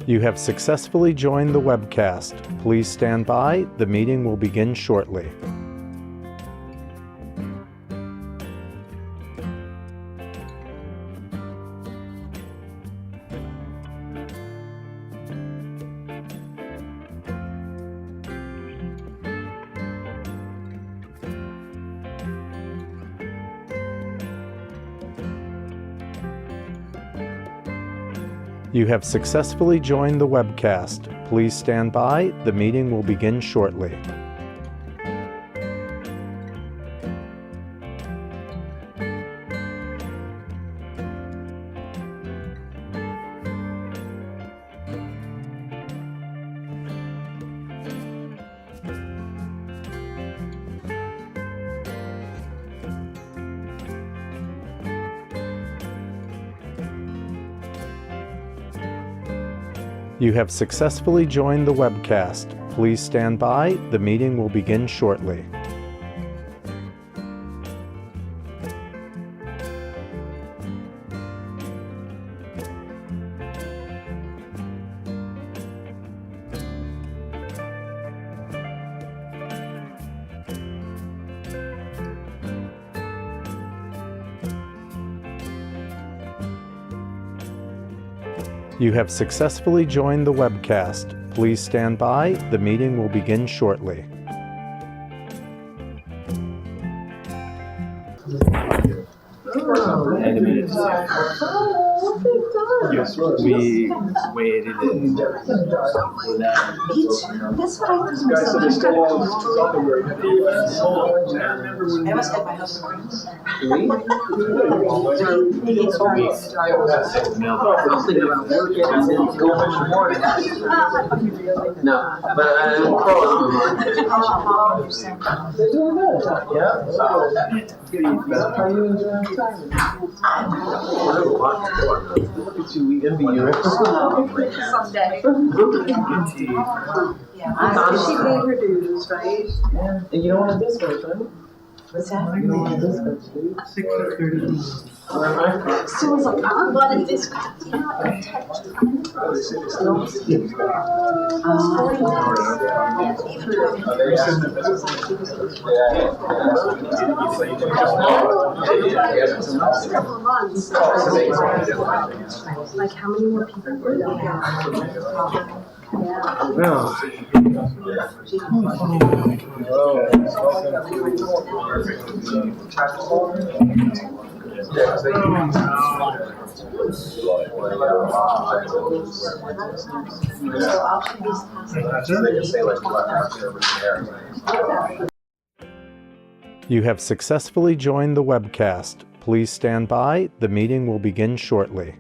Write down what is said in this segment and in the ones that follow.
You have successfully joined the webcast. Please stand by. The meeting will begin shortly. You have successfully joined the webcast. Please stand by. The meeting will begin shortly. You have successfully joined the webcast. Please stand by. The meeting will begin shortly. You have successfully joined the webcast. Please stand by. The meeting will begin shortly. Yes, we waited and That's what I was guys said they stay on something where I must get my husband. No, but I'm they're doing good. Yeah. How are you enjoying time? Look at you, we envy you. Someday. She paid her dues, right? Yeah. And you don't want to discuss, right? What's that? You don't want to discuss, do you? 6:30. Where am I? So I was like, I'm glad it is. You know, I touched. Couple of months. Like, how many more people would I have? Yeah. You have successfully joined the webcast. Please stand by. The meeting will begin shortly.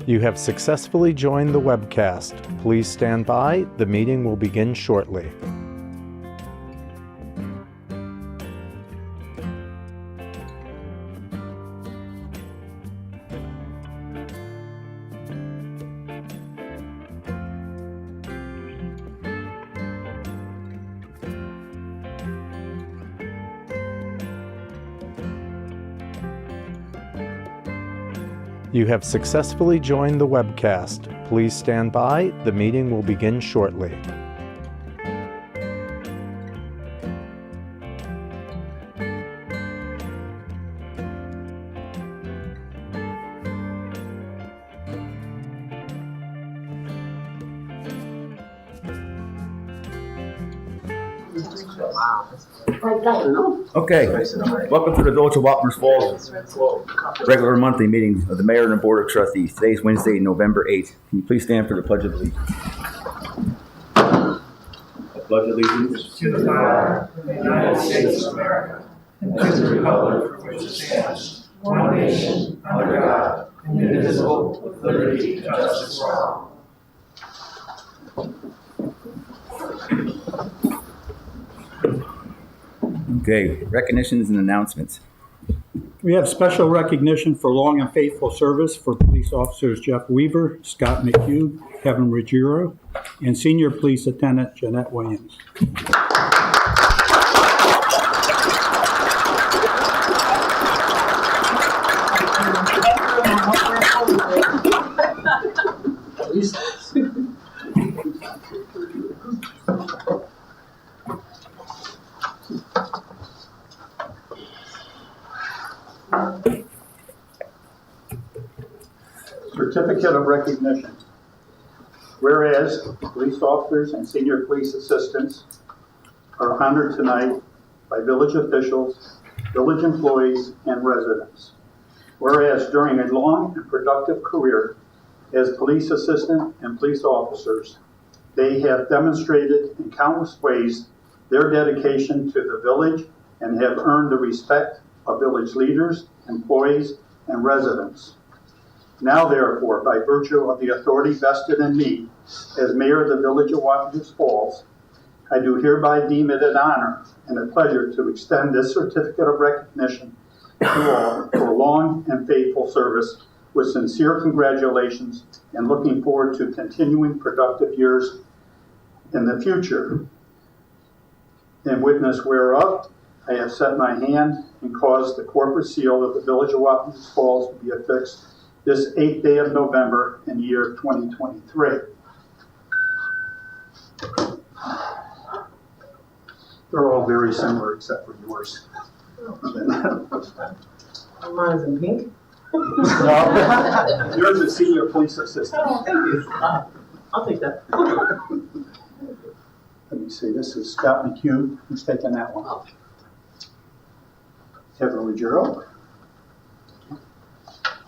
You have successfully joined the webcast. Please stand by. The meeting will begin shortly. You have successfully joined the webcast. Please stand by. The meeting will begin shortly. Okay, welcome to the Village of Wappers Falls regular monthly meeting of the Mayor and the Board of Trustees. Today is Wednesday, November 8th. Can you please stand for the Pledge of Allegiance? I pledge allegiance to the flag of the United States of America and to the republic for which it stands, one nation, under God, indivisible, with liberty and justice for all. Okay, recognitions and announcements. We have special recognition for long and faithful service for police officers Jeff Weaver, Scott McHugh, Kevin Ruggiero, and Senior Police Lieutenant Jeanette Williams. Certificate of recognition. Whereas police officers and senior police assistants are honored tonight by village officials, village employees, and residents. Whereas during a long and productive career as police assistant and police officers, they have demonstrated in countless ways their dedication to the village and have earned the respect of village leaders, employees, and residents. Now, therefore, by virtue of the authority vested in me as mayor of the village of Wappingers Falls, I do hereby deem it an honor and a pleasure to extend this certificate of recognition to all for long and faithful service with sincere congratulations and looking forward to continuing productive years in the future. In witness whereof, I have set my hand and caused the corporate seal of the village of Wappingers Falls to be affixed this 8th day of November in the year 2023. They're all very similar except for yours. Mine's in pink. No, yours is senior police assistant. Oh, thank you. I'll take that. Let me see, this is Scott McHugh, who's taking that one. Kevin Ruggiero.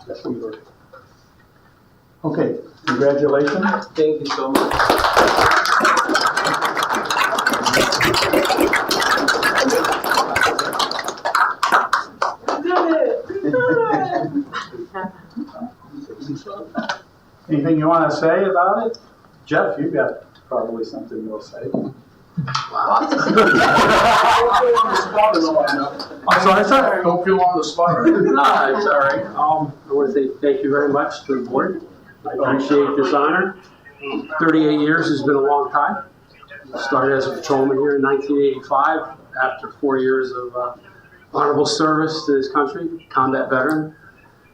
Jeff Weaver. Okay, congratulations. Thank you so much. Anything you want to say about it? Jeff, you got probably something you'll say. Wow. I'm sorry, don't feel on the spot. No, it's all right. I want to say thank you very much to the board. I appreciate this honor. 38 years has been a long time. I started as a patrolman here in 1985 after 4 years of honorable service to this country, combat veteran.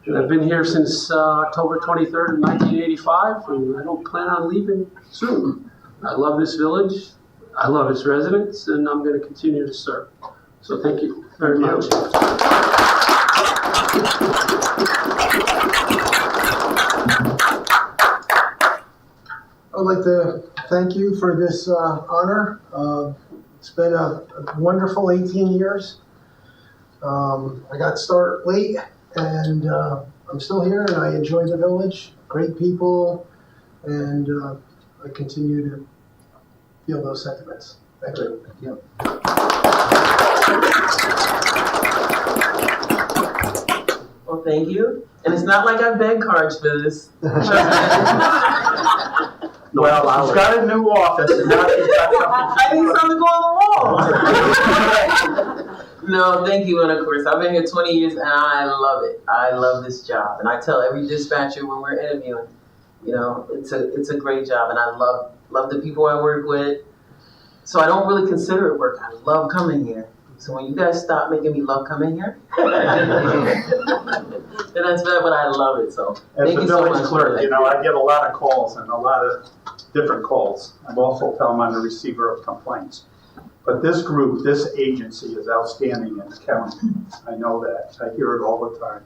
And I've been here since October 23rd of 1985, and I don't plan on leaving soon. I love this village. I love its residents, and I'm going to continue to serve. So thank you very much. I'd like to thank you for this honor. It's been a wonderful 18 years. I got started late, and I'm still here, and I enjoy the village. Great people, and I continue to feel those sentiments. Thank you. Well, thank you. And it's not like I beg cards for this. Well, she's got a new office, and now she's got I need something to go on the wall. No, thank you. And of course, I've been here 20 years, and I love it. I love this job. And I tell every dispatcher when we're interviewing, you know, it's a great job, and I love the people I work with. So I don't really consider it work. I love coming here. So when you guys stop making me love coming here, then that's bad, but I love it. So thank you so much. As a village clerk, you know, I get a lot of calls and a lot of different calls. I've also tell them I'm the receiver of complaints. But this group, this agency is outstanding in the county. I know that. I hear it all the time.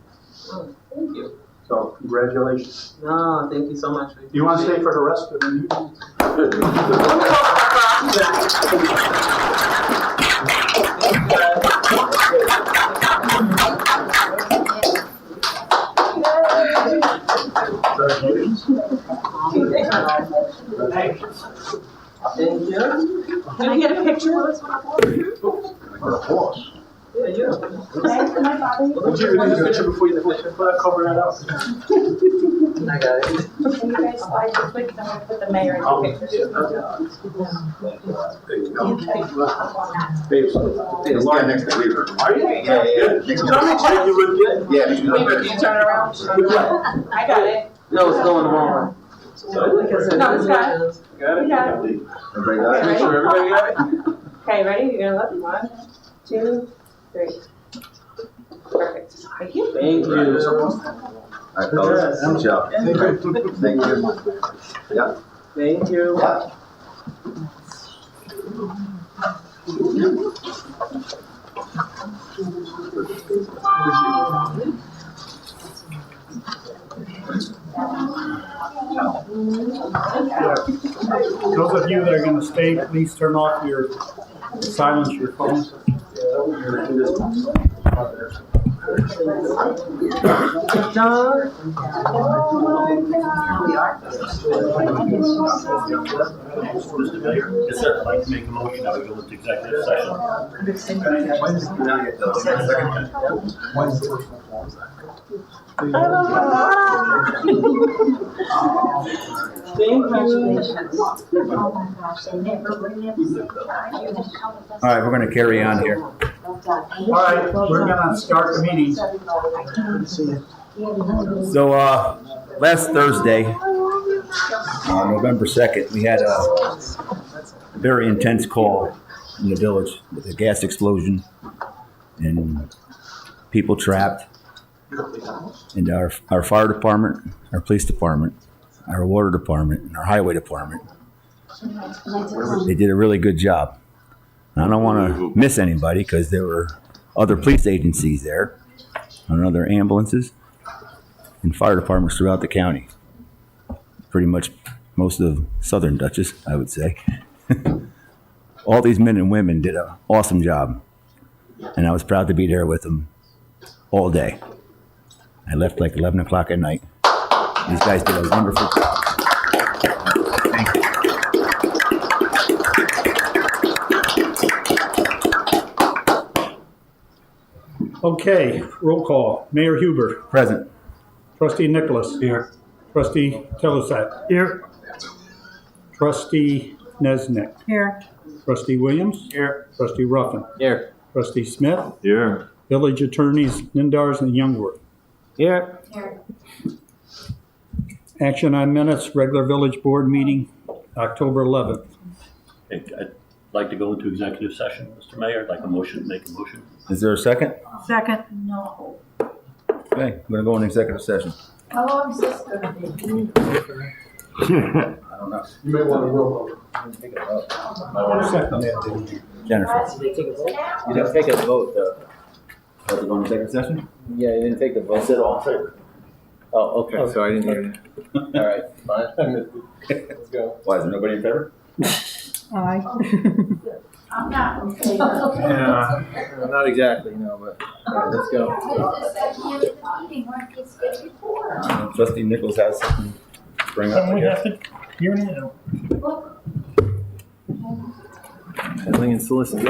Oh, thank you. So congratulations. No, thank you so much. Do you want to stay for the rest of the meeting? Thank you. Can I get a picture with us? Or a horse. Would you read the picture before you cover that up? I got it. Can you guys slide this quick, then we'll put the mayor in the picture. Hey, Lauren next to Weaver. Are you? Yeah. You look good. Yeah. Can you turn around? I got it. No, it's going the wrong way. No, it's got it. Got You got it. Everybody got it? Make sure everybody got it? Okay, ready? You're gonna look. 1, 2, 3. Perfect. Thank you. Thank you. All right, fellas. Good job. Thank you. Yeah. Thank you. Those of you that are going to stay, please turn off your, silence your phones. Mr. Mayor, yes, sir. I'd like to make a motion that we go into executive session. All right, we're going to carry on here. All right, we're going to start the meeting. So, last Thursday, November 2nd, we had a very intense call in the village with a gas explosion and people trapped. And our fire department, our police department, our water department, and our highway department, they did a really good job. And I don't want to miss anybody because there were other police agencies there and other ambulances and fire departments throughout the county. Pretty much most of Southern Dutchess, I would say. All these men and women did an awesome job. And I was proud to be there with them all day. I left like 11 o'clock at night. These guys did a wonderful job. Thank you. Okay, roll call. Mayor Huber. Present. Trustee Nicholas. Here. Trustee Telesat. Here. Trustee Nesnick. Here. Trustee Williams. Here. Trustee Ruffin. Here. Trustee Smith. Here. Village Attorneys Lindars and Youngworth. Here. Action on minutes, regular village board meeting, October 11th. I'd like to go into executive session, Mr. Mayor. I'd like a motion, make a motion. Is there a second? Second. No. Okay, we're going to go into executive session. How long is this gonna be? I don't know. You may want to roll Jennifer. You didn't take a vote, though. Are we going to executive session? Yeah, you didn't take the vote. I said all in favor. Oh, okay, so I didn't hear you. All right, fine. Let's go. Why, is there nobody in favor? Aye. I'm not okay. Yeah, not exactly, no, but all right, let's go. Trustee Nichols has something to bring up. I guess. Here now. Handling and soliciting.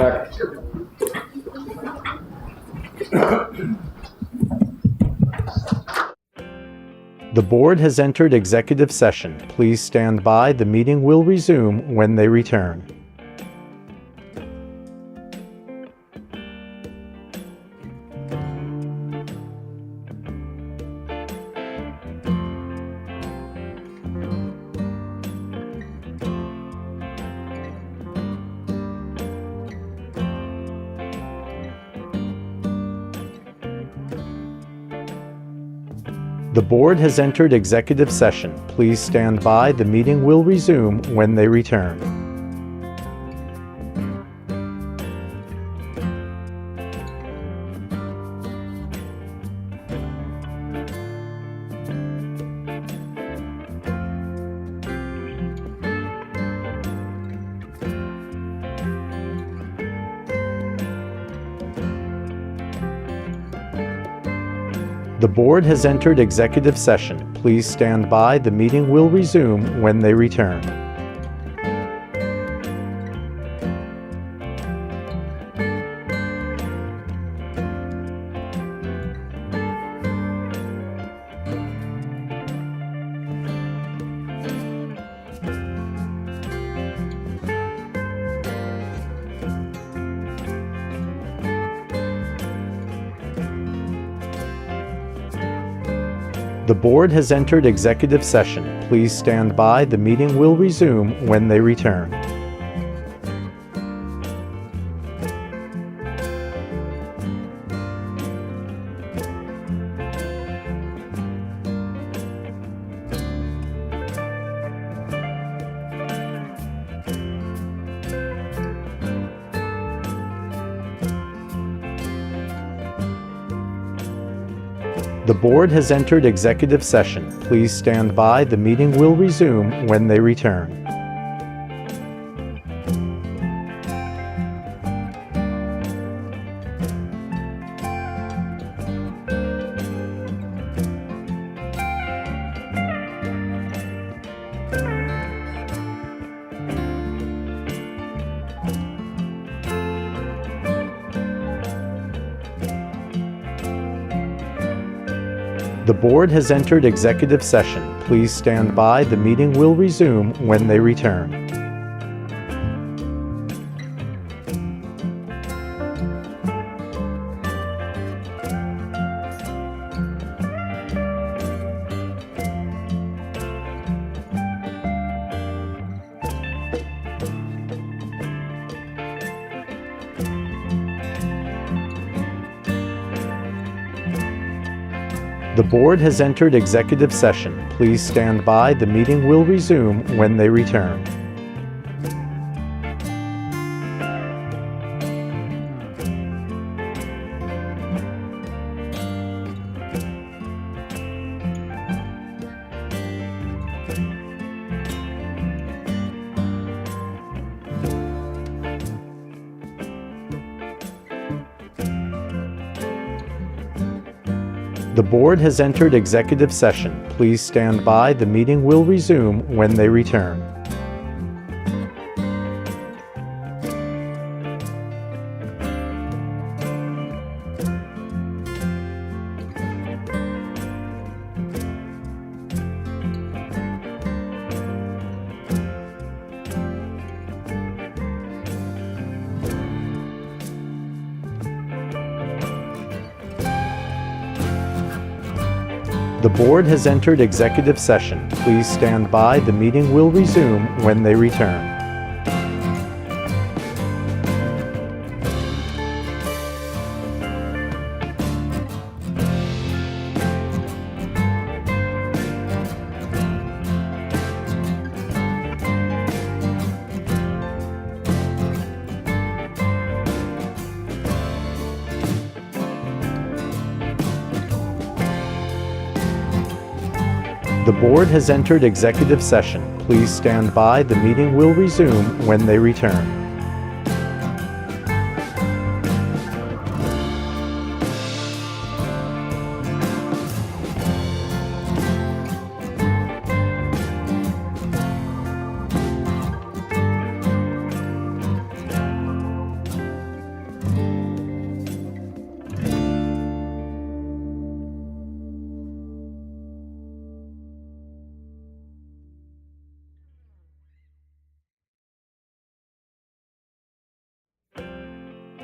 The board has entered executive session. Please stand by. The meeting will resume when they return. The board has entered executive session. Please stand by. The meeting will resume when they return. The board has entered executive session. Please stand by. The meeting will resume when they return. The board has entered executive session. Please stand by. The meeting will resume when they return. The board has entered executive session. Please stand by. The meeting will resume when they return. The board has entered executive session. Please stand by. The meeting will resume when they return. The board has entered executive session. Please stand by. The meeting will resume when they return. The board has entered executive session. Please stand by. The meeting will resume when they return. The board has entered executive session. Please stand by. The meeting will resume when they return. The board has entered executive session. Please stand by. The meeting will resume when they return.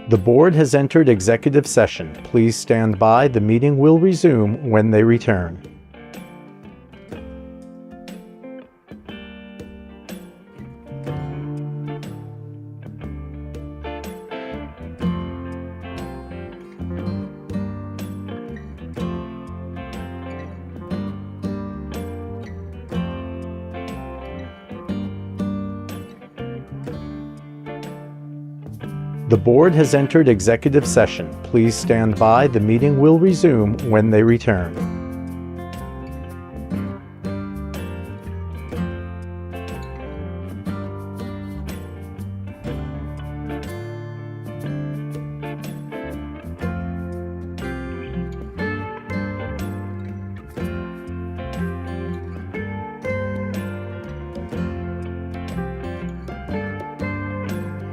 The board has entered executive session. Please stand by. The meeting will resume when they return. The board has entered executive session. Please stand by. The meeting will resume when they return.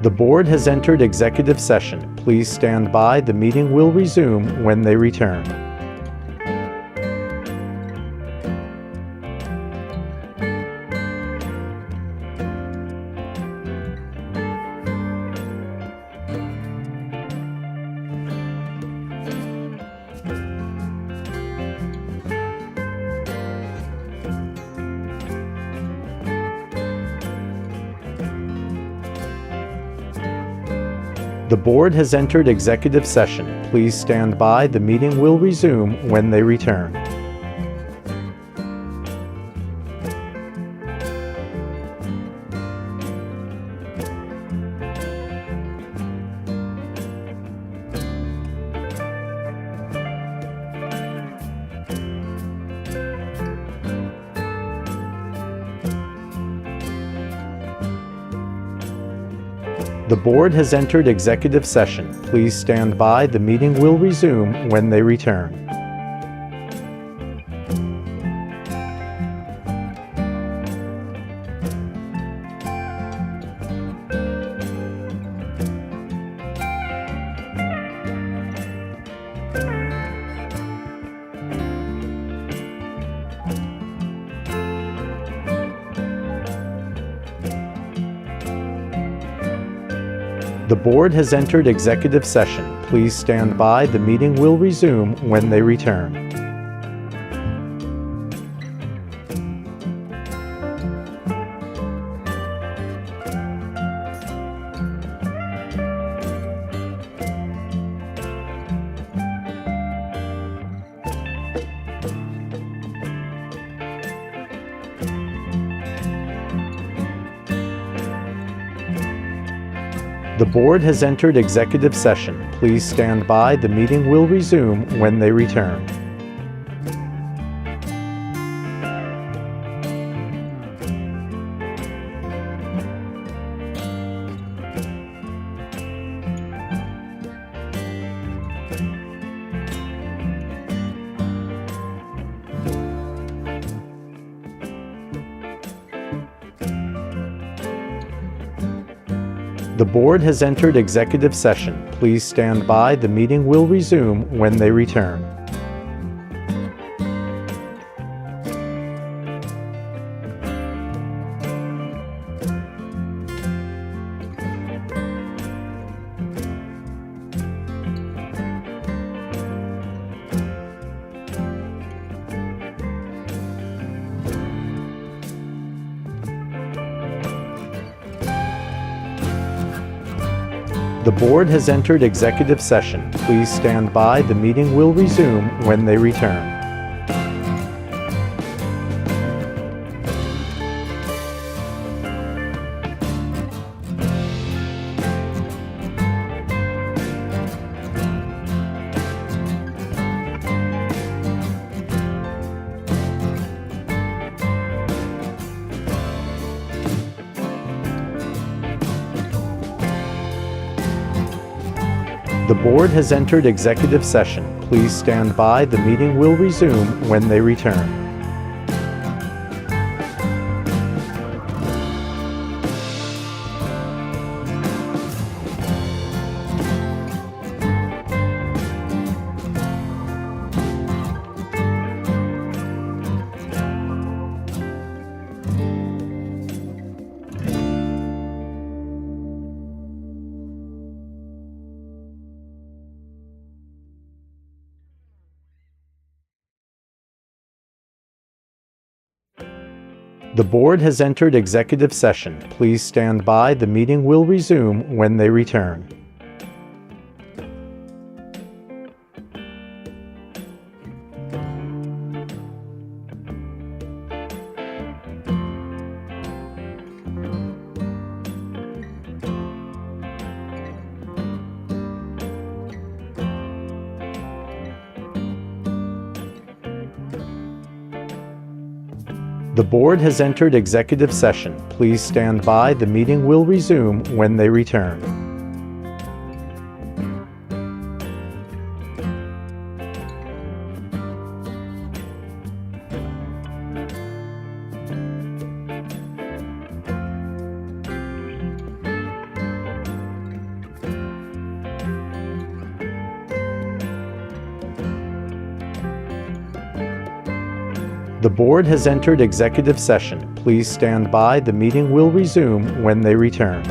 The board has entered executive session. Please stand by. The meeting will resume when they return. The board has entered executive session. Please stand by. The meeting will resume when they return. The board has entered executive session. Please stand by. The meeting will resume when they return. The board has entered executive session. Please stand by. The meeting will resume when they return. The board has entered executive session. Please stand by. The meeting will resume when they return. The board has entered executive session. Please stand by. The meeting will resume when they return. The board has entered executive session. Please stand by. The meeting will resume when they return. The board has entered executive session. Please stand by. The meeting will resume when they return. The board has entered executive session. Please stand by. The meeting will resume when they return. The board has entered executive session. Please stand by. The meeting will resume when they return. The board has entered executive session. Please stand by. The meeting will resume when they return.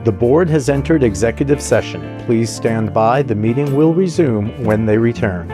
The board has entered executive session. Please stand by. The meeting will resume when they return.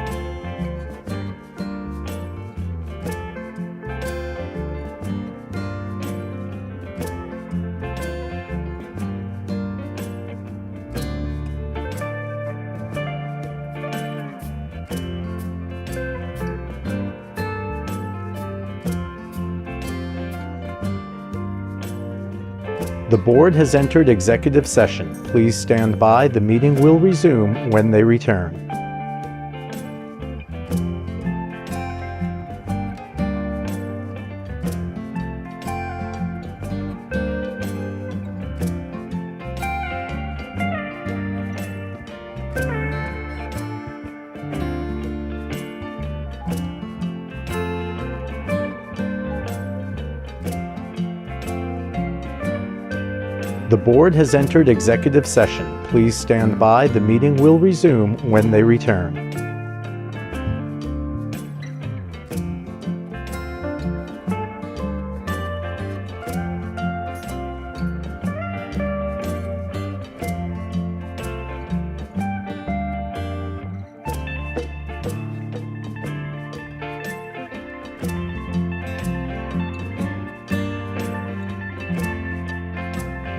The board has entered executive session. Please stand by. The meeting will resume when they return. The board has entered executive session. Please stand by. The meeting will resume when they return.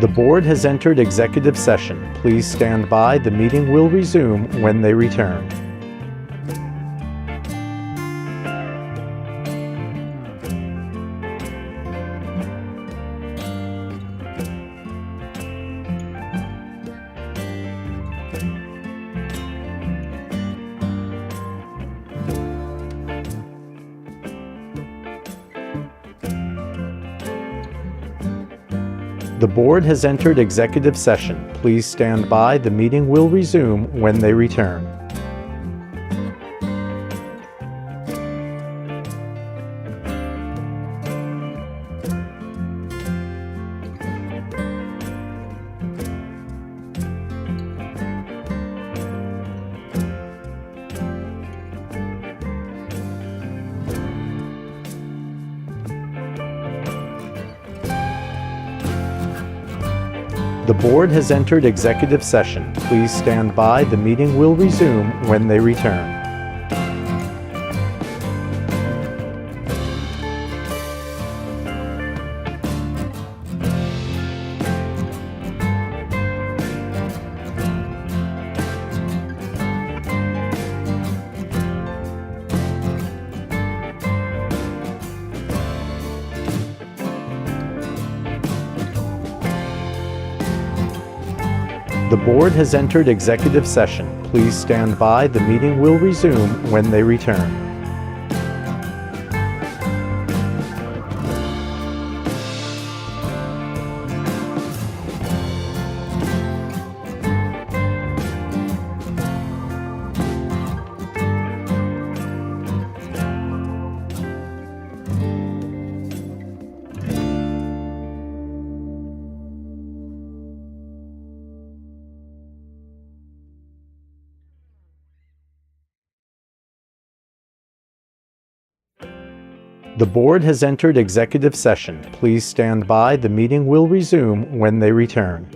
The board has entered executive session. Please stand by. The meeting will resume when they return. The board has entered executive session. Please stand by. The meeting will resume when they return. The board has entered executive session. Please stand by. The meeting will resume when they return. The board has entered executive session. Please stand by. The meeting will resume when they return. The board has entered executive session. Please stand by. The meeting will resume when they return.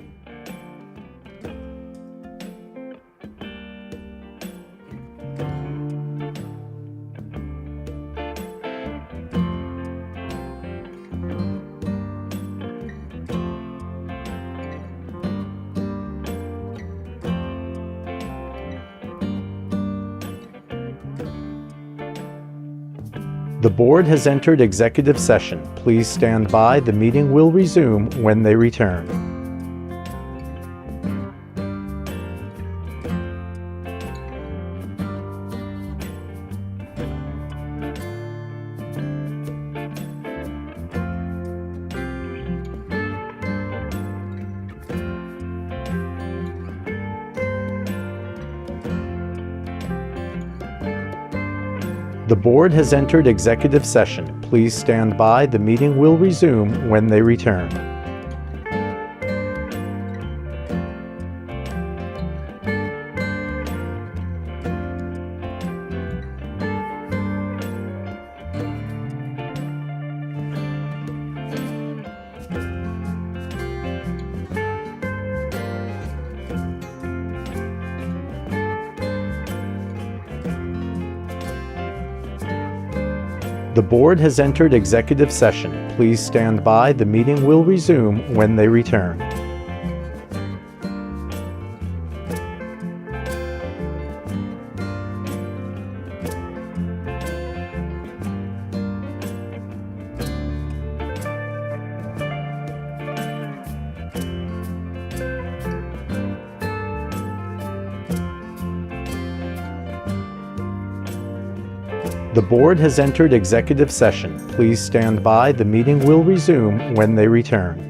The board has entered executive session. Please stand by. The meeting will resume when they return. The board has entered executive session. Please stand by. The meeting will resume when they return. The board has entered executive session. Please stand by. The meeting will resume when they return. The board has entered executive session. Please stand by. The meeting will resume when they return.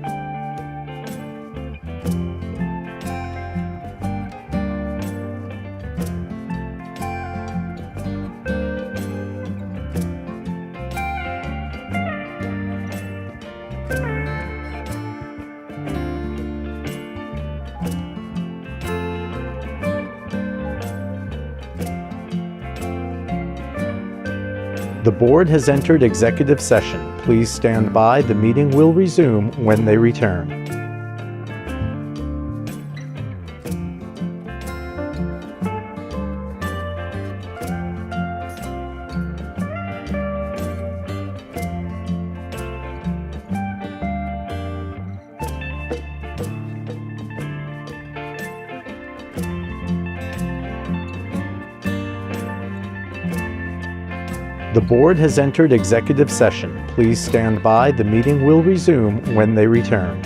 The board has entered executive session. Please stand by. The meeting will resume when they return. The board has entered executive session. Please stand by. The meeting will resume when they return.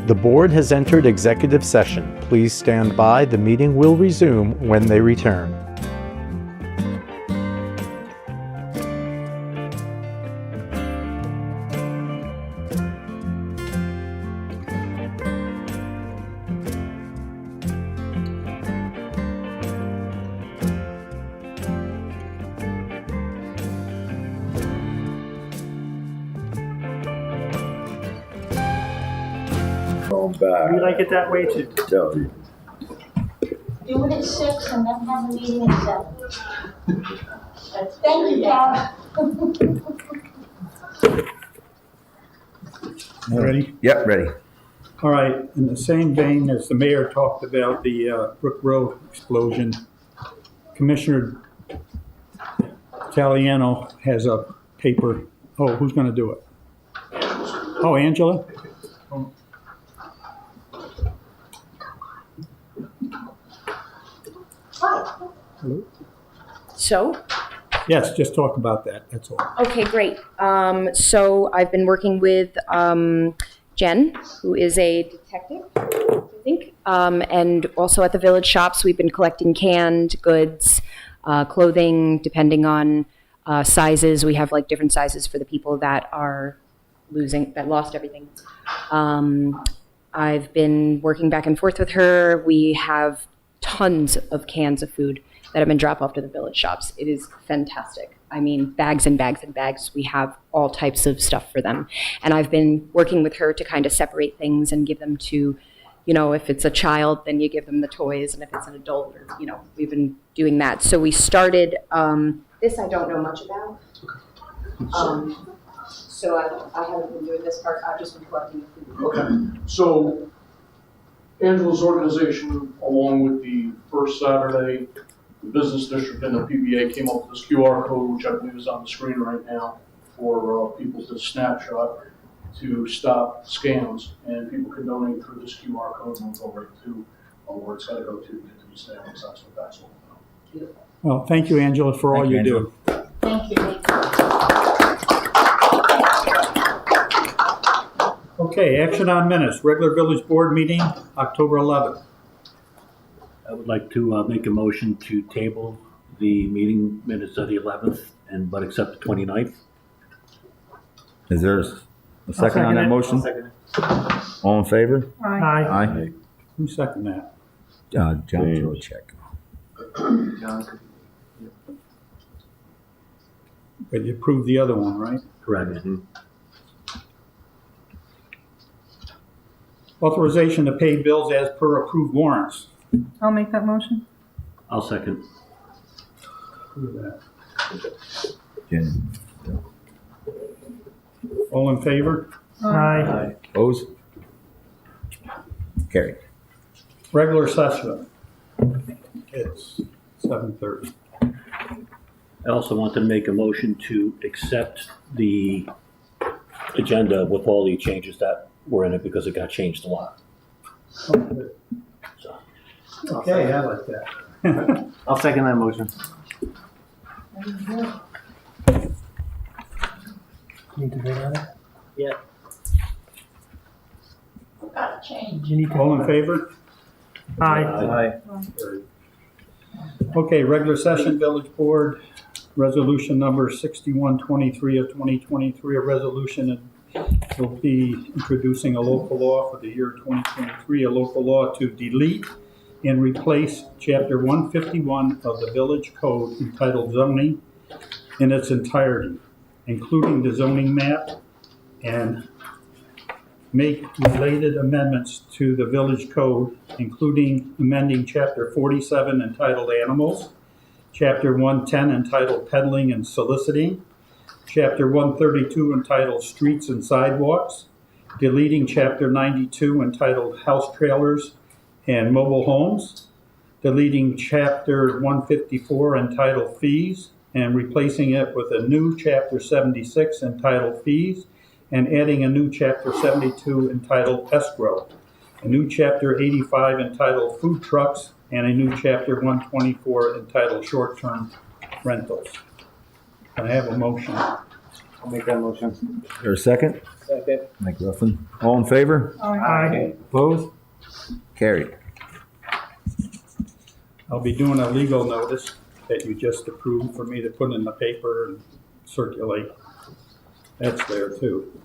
The board has entered executive session. Please stand by. The meeting will resume when they return. Going back. We like it that way too. Tell you. Do it at 6 and then have the meeting at 7. Thank you, Cal. Ready? Yep, ready. All right, in the same vein as the mayor talked about the Brook Road explosion, Commissioner Taliano has a paper. Oh, who's going to do it? Oh, Angela? Hello? So, Yes, just talk about that, that's all. okay, great. So I've been working with Jen, who is a detective, I think, and also at the Village Shops, we've been collecting canned goods, clothing, depending on sizes. We have like different sizes for the people that are that lost everything. I've been working back and forth with her. We have tons of cans of food that have been dropped off to the Village Shops. It is fantastic. I mean, bags and bags and bags. We have all types of stuff for them. And I've been working with her to kind of separate things and give them to, you know, if it's a child, then you give them the toys, and if it's an adult, or, you know, we've been doing that. So we started, this I don't know much about. So I haven't been doing this part, I've just been collecting the food. Okay, so Angela's organization, along with the First Saturday, the Business District and the PBA came up with this QR code, which I believe is on the screen right now, for people to snapshot to stop scams, and people can donate through this QR code and we'll go right to where it's got to go to get to these families. That's what that's all about. Well, thank you, Angela, for all you do. Thank you. Okay, action on minutes, regular village board meeting, October 11th. I would like to make a motion to table the meeting minutes of the 11th but accept the 29th. Is there a second on that motion? All in favor? Aye. Aye. Who seconded that? John Trocheck. But you approved the other one, right? Correct. Authorization to pay bills as per approved warrants. I'll make that motion. I'll second. Jen, All in favor? Aye. opposed? Carried. Regular session. It's 7:30. I also want to make a motion to accept the agenda with all the changes that were in it because it got changed a lot. So, Okay, I like that. I'll second that motion. Need to vote on it? Yeah. Gotta change. You need All in favor? Aye. Okay, regular session, Village Board, resolution number 6123 of 2023, a resolution that will be introducing a local law for the year 2023, a local law to delete and replace Chapter 151 of the Village Code entitled Zoning in its entirety, including the zoning map, and make related amendments to the Village Code, including amending Chapter 47 entitled Animals, Chapter 110 entitled Peddling and Soliciting, Chapter 132 entitled Streets and Sidewalks, deleting Chapter 92 entitled House Trailers and Mobile Homes, deleting Chapter 154 entitled Fees, and replacing it with a new Chapter 76 entitled Fees, and adding a new Chapter 72 entitled Escrow, a new Chapter 85 entitled Food Trucks, and a new Chapter 124 entitled Short-Term Rentals. Can I have a motion? I'll make that motion. Is there a second? Second. Mike Ruffin. All in favor? Aye. Opposed? Carried. I'll be doing a legal notice that you just approved for me to put in the paper and circulate. That's there too.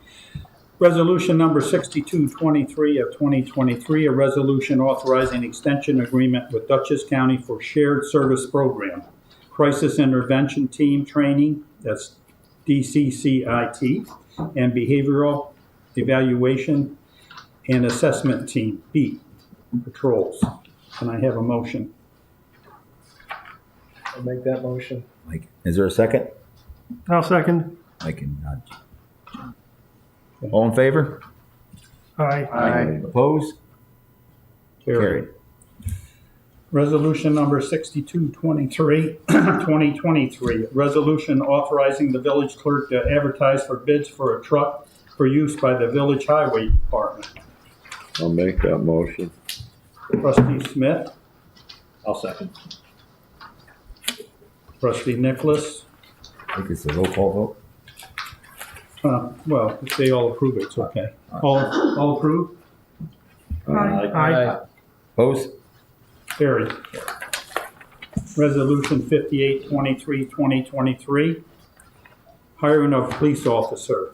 Resolution number 6223 of 2023, a resolution authorizing extension agreement with Dutchess County for Shared Service Program, Crisis Intervention Team Training, that's DCCIT, and Behavioral Evaluation and Assessment Team, BEAT, patrols. Can I have a motion? I'll make that motion. Mike, is there a second? I'll second. Mike and all in favor? Aye. Opposed? Carried. Resolution number 6223, 2023, resolution authorizing the village clerk to advertise for bids for a truck for use by the village highway department. I'll make that motion. Trustee Smith, I'll second. Trustee Nicholas. I think it's a roll call vote. Well, if they all approve, it's okay. All approve? Aye. Opposed? Carried. Resolution 5823, 2023, hiring of police officer.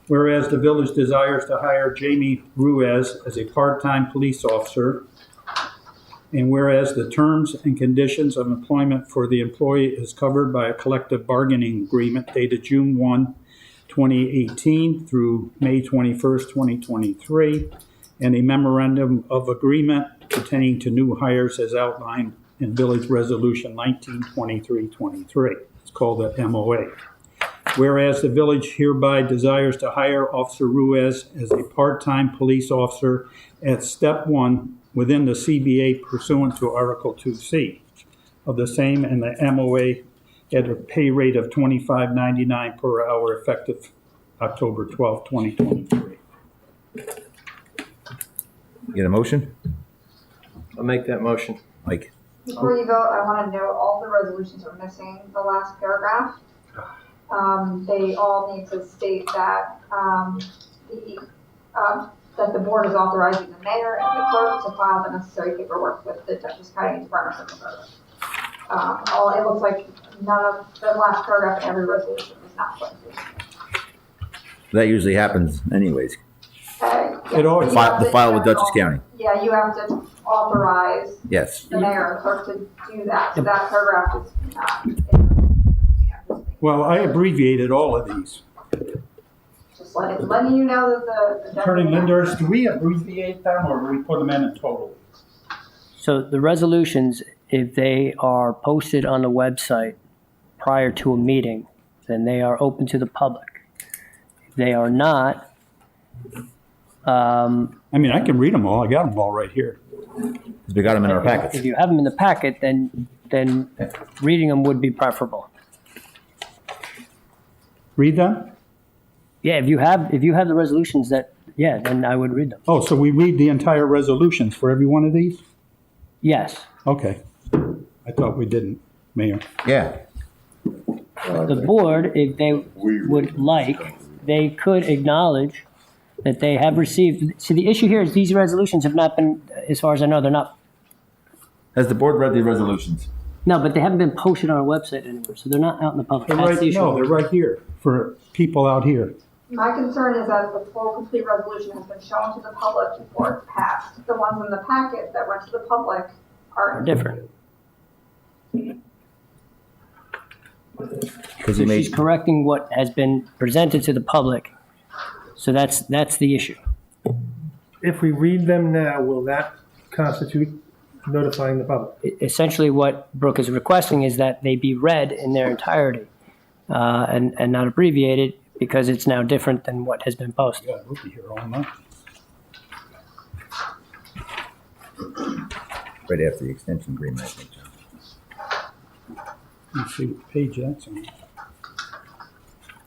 Whereas the village desires to hire Jamie Ruiz as a part-time police officer, and whereas the terms and conditions of employment for the employee is covered by a collective bargaining agreement dated June 1, 2018 through May 21st, 2023, and a memorandum of agreement pertaining to new hires as outlined in Village Resolution 1923-23. It's called the MOA. Whereas the village hereby desires to hire Officer Ruiz as a part-time police officer at Step 1 within the CBA pursuant to Article 2C of the same, and the MOA at a pay rate of $25.99 per hour effective October 12, 2023. Get a motion? I'll make that motion. Mike? Before you vote, I want to note all the resolutions are missing the last paragraph. They all need to state that, that the board is authorizing the mayor and the clerk to file the necessary paperwork with the Dutchess County Department of Civil Service. It looks like none of the last paragraph in every resolution is not put in. That usually happens anyways. It always- The file with Dutchess County. Yeah, you have to authorize Yes. the mayor and clerk to do that, so that paragraph is not. Well, I abbreviated all of these. Just just letting you know that the. Attorney Linders, do we abbreviate them or do we put them in total? So the resolutions, if they are posted on the website prior to a meeting, then they are open to the public. If they are not, I mean, I can read them all. I got them all right here. We got them in our packets. if you have them in the packet, then reading them would be preferable. Read them? Yeah, if you have the resolutions then I would read them. Oh, so we read the entire resolutions for every one of these? Yes. Okay. I thought we didn't, Mayor. Yeah. The board, if they would like, they could acknowledge that they have received, see, the issue here is these resolutions have not been, as far as I know, they're not, Has the board read the resolutions? no, but they haven't been posted on our website anywhere, so they're not out in the public. They're That's right, the issue. no, they're right here for people out here. My concern is that the full complete resolution has been shown to the public before it's passed. The ones in the packet that went to the public Are are. different. Because So she's correcting what has been presented to the public, so that's the issue. If we read them now, will that constitute notifying the public? Essentially, what Brooke is requesting is that they be read in their entirety and not abbreviated because it's now different than what has been posted. Yeah, we'll be here all night. right after the extension agreement, I think, John. Let's see what page that's on.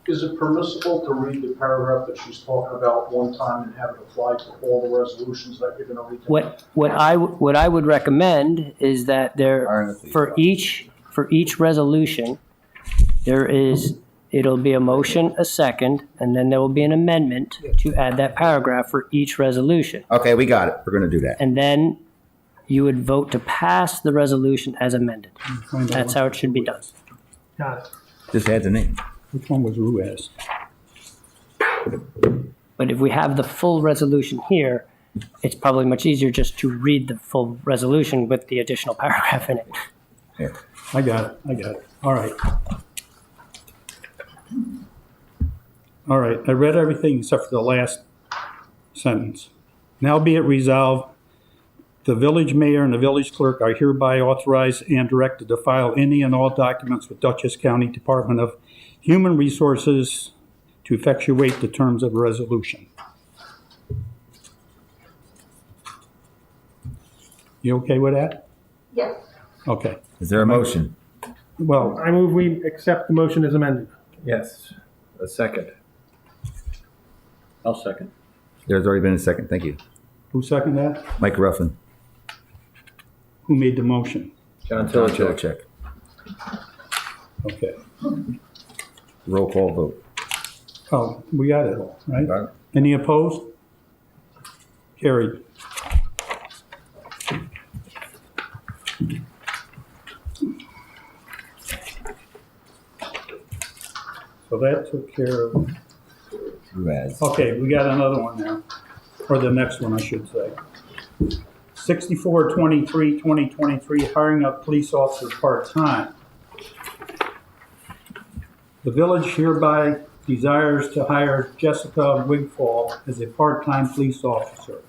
Is it permissible to read the paragraph that she's talking about one time and have it apply to all the resolutions that you're going to read? What I would recommend is that there, for each resolution, it'll be a motion, a second, and then there will be an amendment to add that paragraph for each resolution. Okay, we got it. We're going to do that. And then you would vote to pass the resolution as amended. That's how it should be done. Got it. Just add the name. Which one was Ruiz? But if we have the full resolution here, it's probably much easier just to read the full resolution with the additional paragraph in it. Yeah. I got it. All right. All right, I read everything except for the last sentence. Now be it resolved, the village mayor and the village clerk are hereby authorized and directed to file any and all documents with Dutchess County Department of Human Resources to effectuate the terms of the resolution. You okay with that? Yes. Okay. Is there a motion? Well, I move we accept the motion as amended. Yes. A second. I'll second. There's already been a second. Thank you. who seconded that? Mike Ruffin. Who made the motion? John John Tilachek. Tilachek. Okay. Roll call vote. Oh, we got it all, right? Got it. Any opposed? Carried. So that took care of, Ruiz. okay, we got another one now, or the next one, I should say. 6423-2023, hiring of police officer part-time. The village hereby desires to hire Jessica Wigfall as a part-time police officer.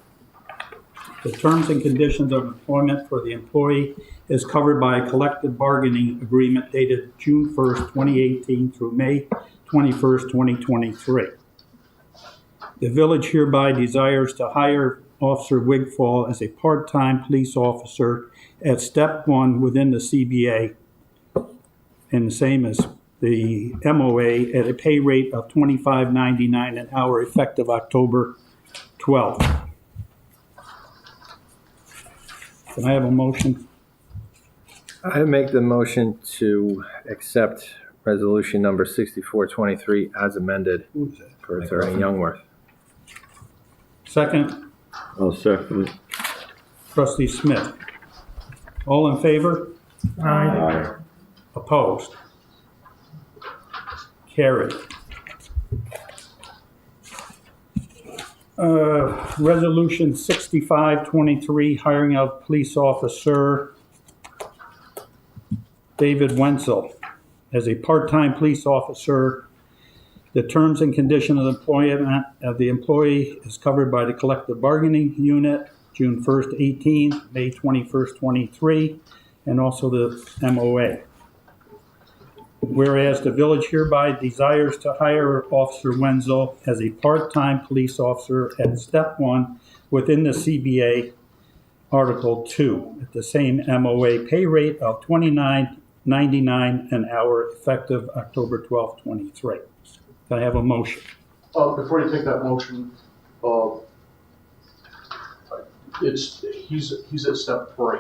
The terms and conditions of employment for the employee is covered by a collective bargaining agreement dated June 1st, 2018 through May 21st, 2023. The village hereby desires to hire Officer Wigfall as a part-time police officer at step 1 within the CBA, and the same as the MOA, at a pay rate of $25.99 an hour effective October 12th. Can I have a motion? I make the motion to accept resolution number 6423 as amended Who's that? for Attorney Youngworth. Second, I'll second it. Trustee Smith. All in favor? Aye. Opposed? Carried. Resolution 6523, hiring of police officer David Wenzel as a part-time police officer The terms and conditions of employment of the employee is covered by the collective bargaining unit, June 1st, 18, May 21st, 23, and also the MOA. Whereas the village hereby desires to hire Officer Wenzel as a part-time police officer at step 1 within the CBA Article 2 at the same MOA pay rate of $29.99 an hour effective October 12, 23. Can I have a motion? Before you take that motion, he's at step 3.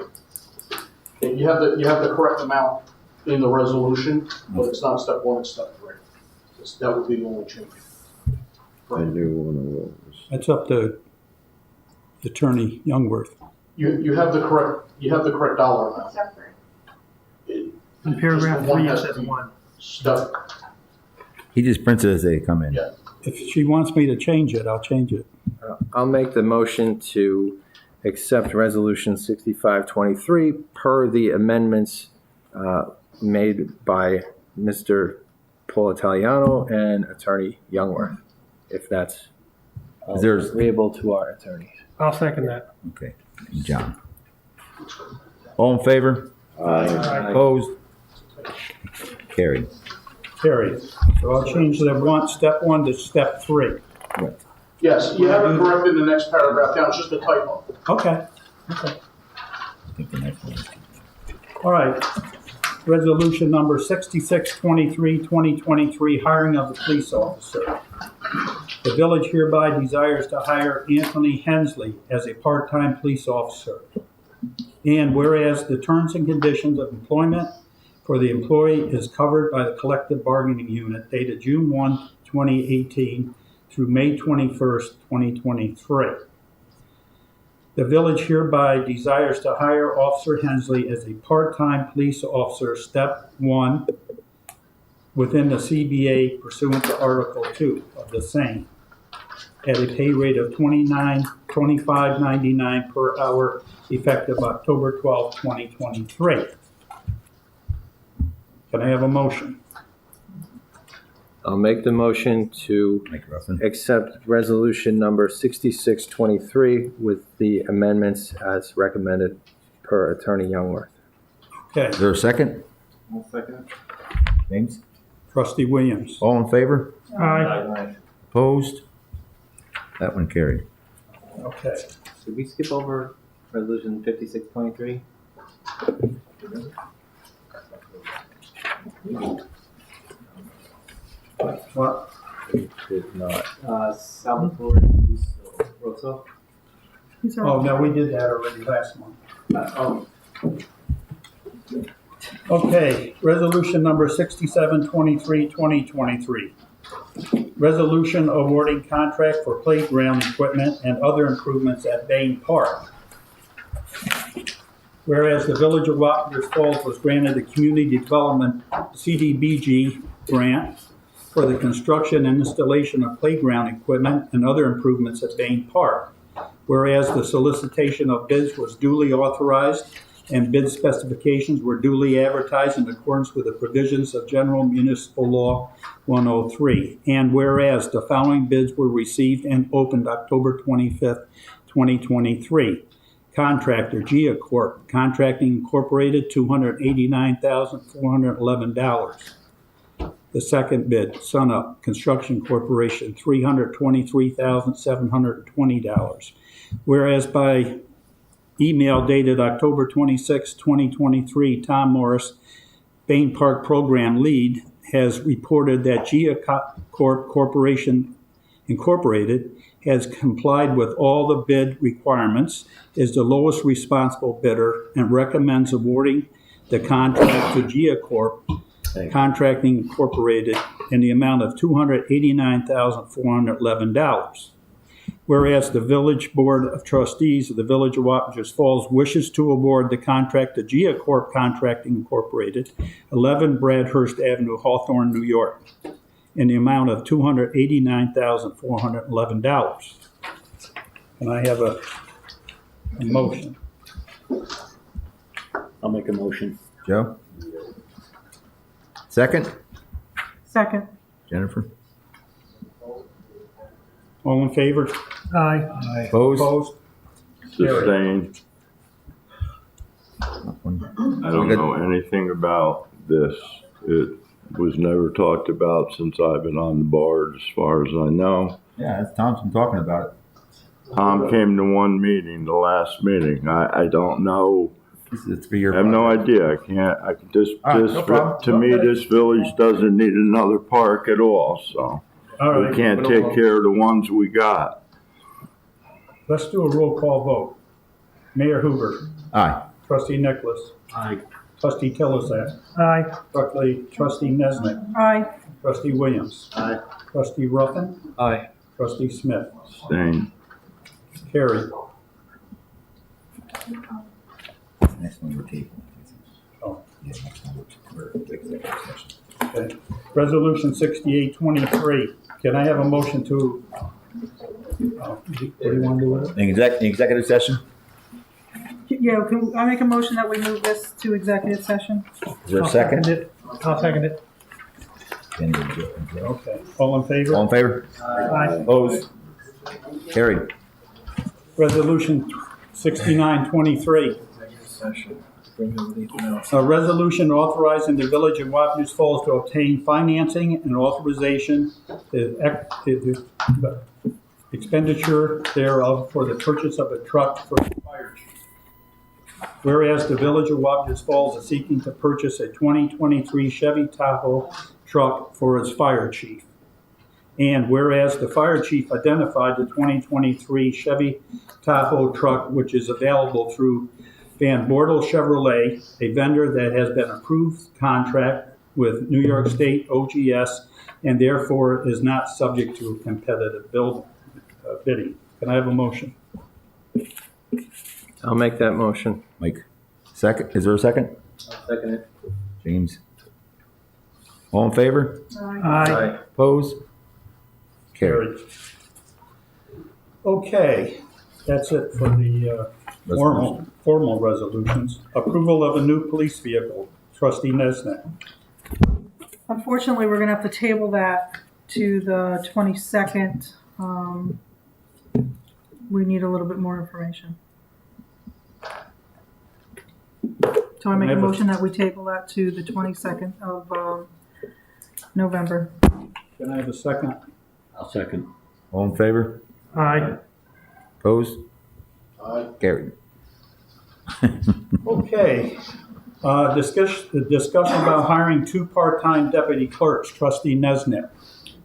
And you have the correct amount in the resolution, but it's not step 1, it's step 3. That would be the only change. That's up to Attorney Youngworth. You have the correct dollar amount. Separate. In paragraph Just one 3, it has says to be 1. Step. He just prints it as they come in. Yeah. If she wants me to change it, I'll change it. I'll make the motion to accept Resolution 6523 per the amendments made by Mr. Paul Italiano and Attorney Youngworth, if that's agreeable to our attorneys. I'll second that. Okay, John. All in favor? Aye. Opposed? Carried. Carried. So I'll change the step 1 to step 3. Yes, you have it corrected in the next paragraph down, it's just a typo. Okay. I think the next one. All right. Resolution number 6623, 2023, hiring of the police officer. The village hereby desires to hire Anthony Hensley as a part-time police officer. And whereas the terms and conditions of employment for the employee is covered by the collective bargaining unit dated June 1, 2018 through May 21st, 2023. The village hereby desires to hire Officer Hensley as a part-time police officer, step 1, within the CBA pursuant to Article 2 of the same, at a pay rate of $25.99 per hour, effective October 12, 2023. Can I have a motion? I'll make the motion to accept resolution number 6623 with the amendments as recommended per Attorney Youngworth. Okay. Is there a second? I'll second. James? Trustee Williams. All in favor? Aye. Opposed? That one carried. Okay. Did we skip over resolution 5623? What? Did not. Salvatore Rosso. Oh, no, we did that already last month. Oh, Okay, resolution number 6723, 2023. Resolution awarding contract for playground equipment and other improvements at Bain Park. Whereas the Village of Wappingers Falls was granted a Community Development CDBG grant for the construction and installation of playground equipment and other improvements at Bain Park. Whereas the solicitation of bids was duly authorized and bid specifications were duly advertised in accordance with the provisions of General Municipal Law 103. And whereas the following bids were received and opened October 25th, 2023. Contractor, Gia Corp. Contracting Incorporated, $289,411. The second bid, SunUp Construction Corporation, $323,720. Whereas by email dated October 26, 2023, Tom Morris, Bain Park Program Lead, has reported that Gia Corp Corporation Incorporated has complied with all the bid requirements, is the lowest responsible bidder, and recommends awarding the contract to Gia Corp Contracting Incorporated in the amount of $289,411. Whereas the Village Board of Trustees of the Village of Wappingers Falls wishes to award the contract to Gia Corp Contracting Incorporated, 11 Bradhurst Avenue, Hawthorne, New York, in the amount of $289,411. Can I have a motion? I'll make a motion. Joe? Second? Second. Jennifer? All in favor? Aye. Opposed? Opposed? Sustained. I don't know anything about this. It was never talked about since I've been on the board, as far as I know. Yeah, that's Thompson talking about it. Tom came to one meeting, the last meeting. I don't know. It's for your I have no idea. I can just, All right, no problem. to me, this village doesn't need another park at all, so. All right. We can't take care of the ones we got. Let's do a roll call vote. Mayor Hoover. Aye. Trustee Nicholas. Aye. Trustee Tilizak. Aye. Trustee Nesnet. Aye. Trustee Williams. Aye. Trustee Ruffin. Aye. Trustee Smith. Staying. Carried. Next one we're taking. Oh. Yeah, next one we're executive session. Okay. Resolution 6823. Can I have a motion to, what do you want to do with it? Executive session? Yeah, can I make a motion that we move this to executive session? Is there a second? I'll second it. Okay. All in favor? All in favor? Aye. Opposed? Carried. Resolution 6923. A resolution authorizing the village of Wappingers Falls to obtain financing and authorization to expenditure thereof for the purchase of a truck for the fire chief. Whereas the village of Wappingers Falls is seeking to purchase a 2023 Chevy Tahoe truck for its fire chief. And whereas the fire chief identified the 2023 Chevy Tahoe truck, which is available through Van Bortle Chevrolet, a vendor that has been approved contract with New York State OGS and therefore is not subject to competitive bidding. Can I have a motion? I'll make that motion. Mike. Second. Is there a second? I'll second it. James. All in favor? Aye. Opposed? Carried. Okay, that's it for the formal resolutions. Approval of a new police vehicle. Trustee Nesnet. Unfortunately, we're gonna have to table that to the 22nd. We need a little bit more information. So I make a motion that we table that to the 22nd of November. Can I have a second? I'll second. All in favor? Aye. Opposed? Aye. Carried. Okay, discussion about hiring 2 part-time deputy clerks. Trustee Nesnet.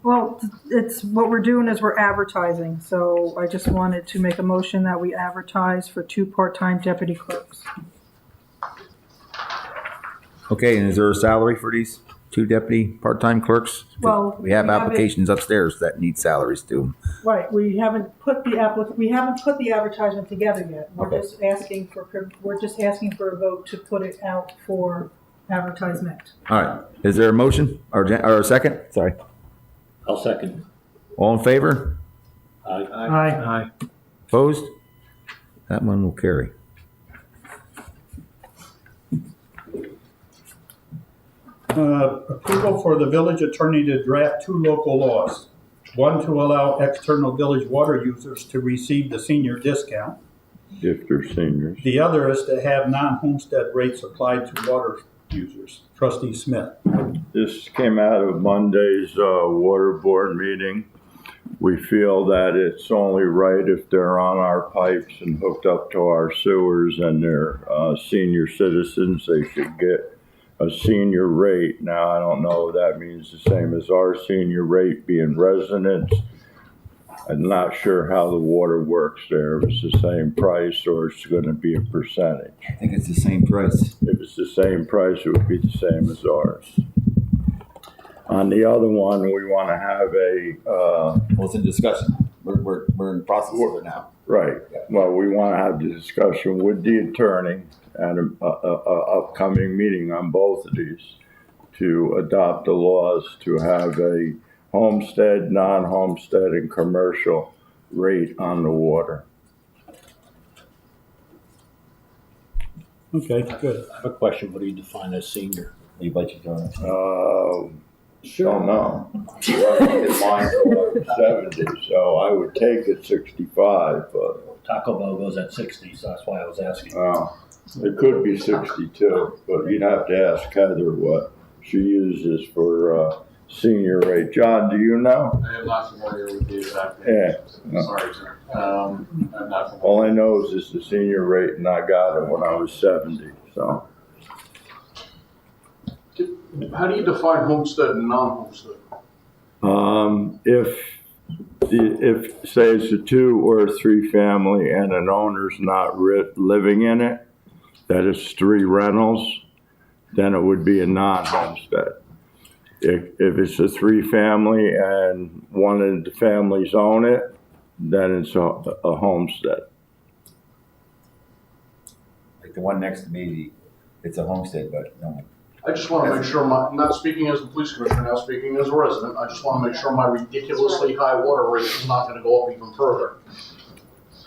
Well, it's, what we're doing is we're advertising, so I just wanted to make a motion that we advertise for 2 part-time deputy clerks. Okay, and is there a salary for these 2 deputy part-time clerks? Well, we have we have applications upstairs that need salaries too. Right, we haven't put the advertisement together yet. We're Okay. just asking for a vote to put it out for advertisement. All right, is there a motion or a second? Sorry. I'll second. All in favor? Aye. Aye. Opposed? That one will carry. Approval for the village attorney to draft 2 local laws. One to allow external village water users to receive the senior discount. If they're seniors. The other is to have non-homestead rates applied to water users. Trustee Smith. This came out of Monday's water board meeting. We feel that it's only right if they're on our pipes and hooked up to our sewers and they're senior citizens, they should get a senior rate. Now, I don't know if that means the same as our senior rate being residents. I'm not sure how the water works there. If it's the same price or it's going to be a percentage. I think it's the same price. If it's the same price, it would be the same as ours. On the other one, we want to have a... well, it's in discussion. We're in the process of it now. Right. Well, we want to have the discussion with the attorney at an upcoming meeting on both of these to adopt the laws to have a homestead, non-homestead, and commercial rate on the water. Okay, good. I have a question. What do you define as senior? You budget on it. Don't know. Well, I did mine till I was 70, so I would take it 65, but. Taco Bell goes at 60, so that's why I was asking. It could be 62, but you'd have to ask Heather what she uses for senior rate. John, do you know? I am not familiar with the exact. Yeah. Sorry, sir. I'm not familiar. All I know is it's the senior rate, and I got it when I was 70, so. How do you define homestead and non-homestead? If say it's a 2 or 3 family and an owner's not living in it, that is 3 rentals, then it would be a non-homestead. If it's a 3 family and one of the families own it, then it's a homestead. Like the one next to me, it's a homestead, but no. I just want to make sure not speaking as the police commissioner, now speaking as a resident, I just want to make sure my ridiculously high water rate is not going to go up even further.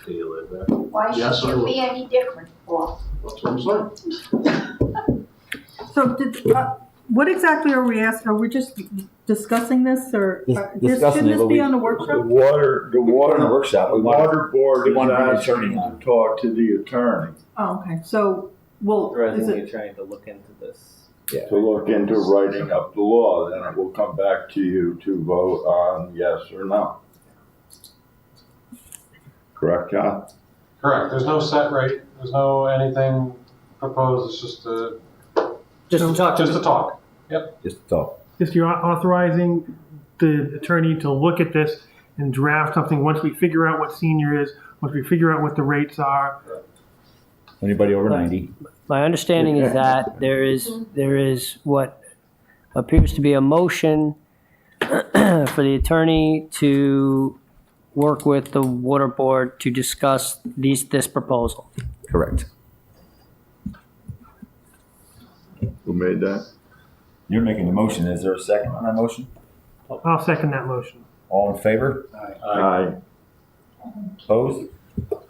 Do you live there? Why Yes, should I it do. be any different, boss? That's what I'm saying. So what exactly are we asking? Are we just discussing this or? Discussing Shouldn't it, this but be we- on the The workshop? water workshop, the water board we is want to bring the asking attorney on. to talk to the attorney Oh, okay. So, well, is Authorizing the it, attorney to look into this. to look into writing up the law, then it will come back to you to vote on yes or no. Correct, John? Correct, there's no set rate, there's no anything proposed, it's just a. Just to talk. Just to talk, yep. Just talk. if you're authorizing the attorney to look at this and draft something, once we figure out what senior is, once we figure out what the rates are. Anybody over 90? My understanding is that there is what appears to be a motion for the attorney to work with the water board to discuss this proposal. Correct. Who made that? You're making the motion. Is there a second on that motion? I'll second that motion. All in favor? Aye. Opposed? All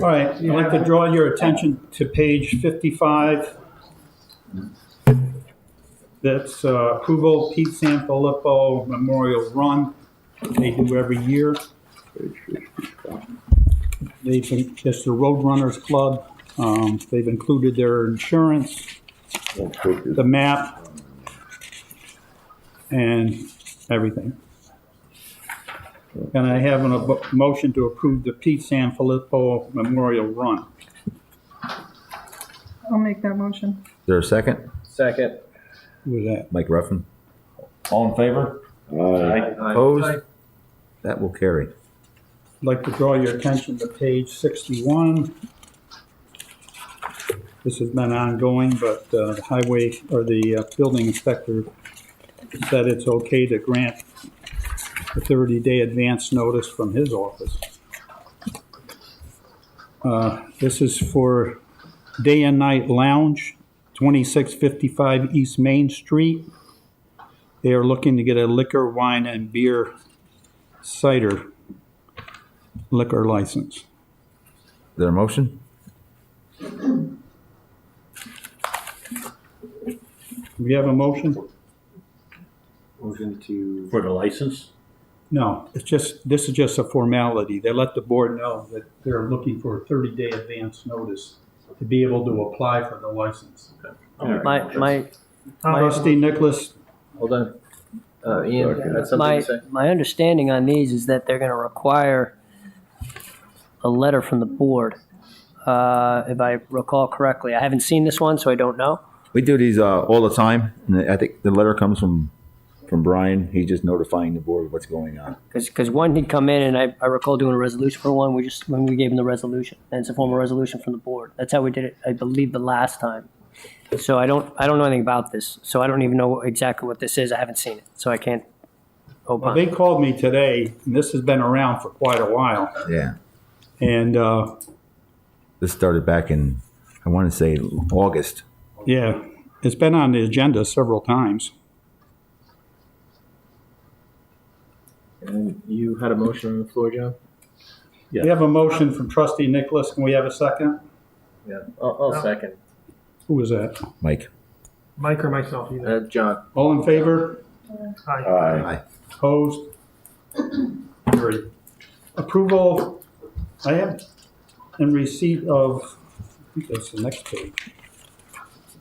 right, I'd like to draw your attention to page 55. That's approval Pete Sanfilippo Memorial Run. They do every year. It's the Road Runners Club. They've included their insurance, the map, and everything. And I have a motion to approve the Pete Sanfilippo Memorial Run. I'll make that motion. Is there a second? Second. Who was that? Mike Ruffin. All in favor? Aye. Opposed? That will carry. I'd like to draw your attention to page 61. This has been ongoing, but the highway, or the building inspector said it's okay to grant a 30-day advance notice from his office. This is for Day and Night Lounge, 2655 East Main Street. They are looking to get a liquor, wine, and beer cider liquor license. Is there a motion? We have a motion? Motion to. For the license? No, this is just a formality. They let the board know that they're looking for a 30-day advance notice to be able to apply for the license. My Trustee Nicholas, Hold on. Ian, that's something to say? my understanding on these is that they're going to require a letter from the board. If I recall correctly, I haven't seen this one, so I don't know. We do these all the time. And I think the letter comes from Brian. He's just notifying the board of what's going on. Because one did come in, and I recall doing a resolution for one. When we gave him the resolution, and it's a formal resolution from the board. That's how we did it, I believe, the last time. So I don't know anything about this. So I don't even know exactly what this is. I haven't seen it, so I can't well, they opine. called me today, and this has been around for quite a while. Yeah. And, This started back in, I want to say, August. yeah, it's been on the agenda several times. And you had a motion on the floor, John? We have a motion from Trustee Nicholas. Can we have a second? Yeah. I'll second. Who was that? Mike. Mike or myself, either. John. All in favor? Aye. Opposed? Carried. Approval, I have in receipt of, I think that's the next page.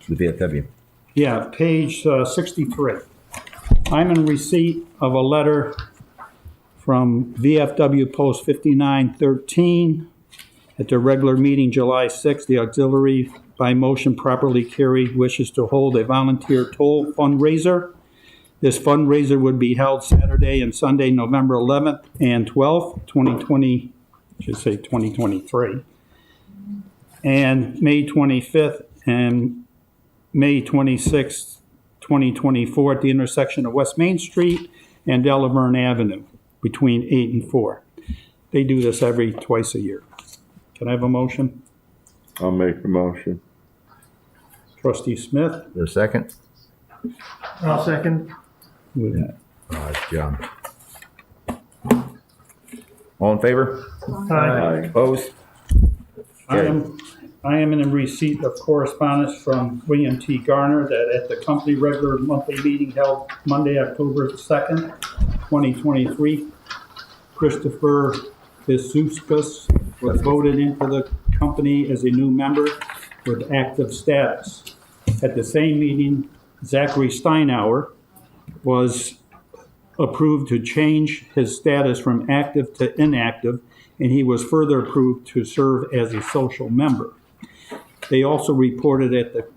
The VFW. Yeah, page 63. I'm in receipt of a letter from VFW Post 5913 at the regular meeting July 6th. The auxiliary by motion properly carried wishes to hold a volunteer toll fundraiser. This fundraiser would be held Saturday and Sunday, November 11th and 12th, 2020, I should say 2023, and May 25th and May 26th, 2024 at the intersection of West Main Street and Delaverne Avenue between 8 and 4. They do this twice a year. Can I have a motion? I'll make the motion. Trustee Smith? There's a second? I'll second. With that. John. All in favor? Aye. Opposed? I am in receipt of correspondence from William T. Garner that at the company regular monthly meeting held Monday, October 2nd, 2023, Christopher Vizuskas was voted into the company as a new member with active status. At the same meeting, Zachary Steinauer was approved to change his status from active to inactive, and he was further approved to serve as a social member. They also reported at the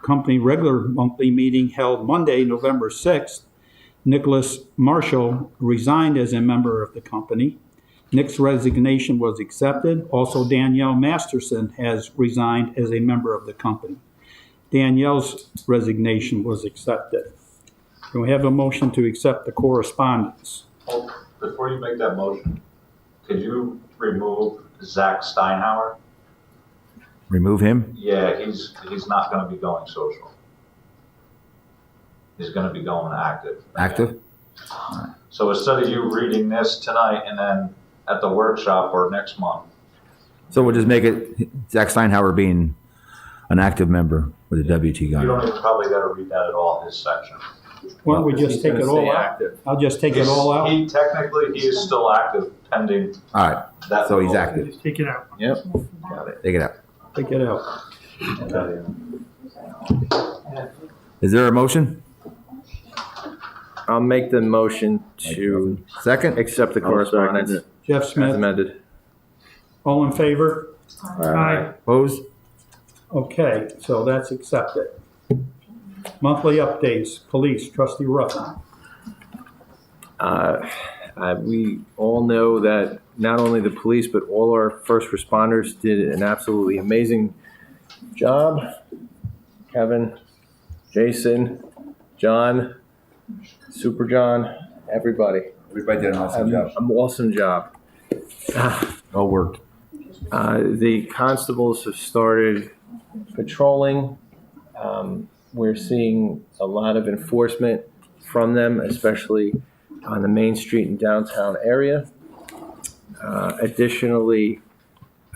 company regular monthly meeting held Monday, November 6th, Nicholas Marshall resigned as a member of the company. Nick's resignation was accepted. Also, Danielle Masterson has resigned as a member of the company. Danielle's resignation was accepted. Can we have a motion to accept the correspondence? Oh, before you make that motion, could you remove Zach Steinhauer? Remove him? Yeah, he's not gonna be going social. He's gonna be going active. Active? So instead of you reading this tonight and then at the workshop or next month, So we'll just make it Zach Steinhauer being an active member with the WT you gun. don't even probably gotta read that at all, his section. Why don't we just take it all out? I'll just take it all out. He is still active pending. All right, that so he's vote. active. Just take it out. Yep. Got it. Take it out. Take it out. Is there a motion? I'll make the motion to Second? accept the correspondence Jeff as Smith, amended. all in favor? Aye. Opposed? Okay, so that's accepted. Monthly updates, police, trustee Ruffin. We all know that not only the police, but all our first responders did an absolutely amazing job. Kevin, Jason, John, Super John, everybody. Everybody did an awesome job. An awesome job. All worked. The constables have started patrolling. We're seeing a lot of enforcement from them, especially on the Main Street and downtown area. Additionally,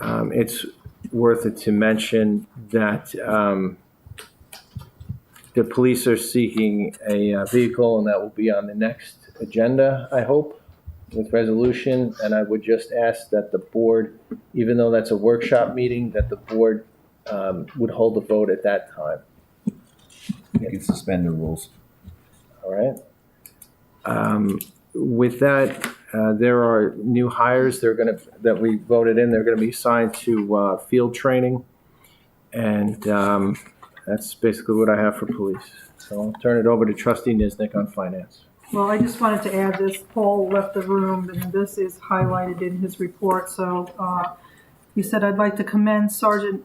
it's worth it to mention that the police are seeking a vehicle, and that will be on the next agenda, I hope, with resolution. And I would just ask that the board, even though that's a workshop meeting, that the board would hold a vote at that time. You can suspend the rules. All right. With that, there are new hires that we voted in. They're going to be assigned to field training, and that's basically what I have for police. So I'll turn it over to Trustee Niznik on finance. Well, I just wanted to add this. Paul left the room, and this is highlighted in his report. So he said, I'd like to commend Sergeant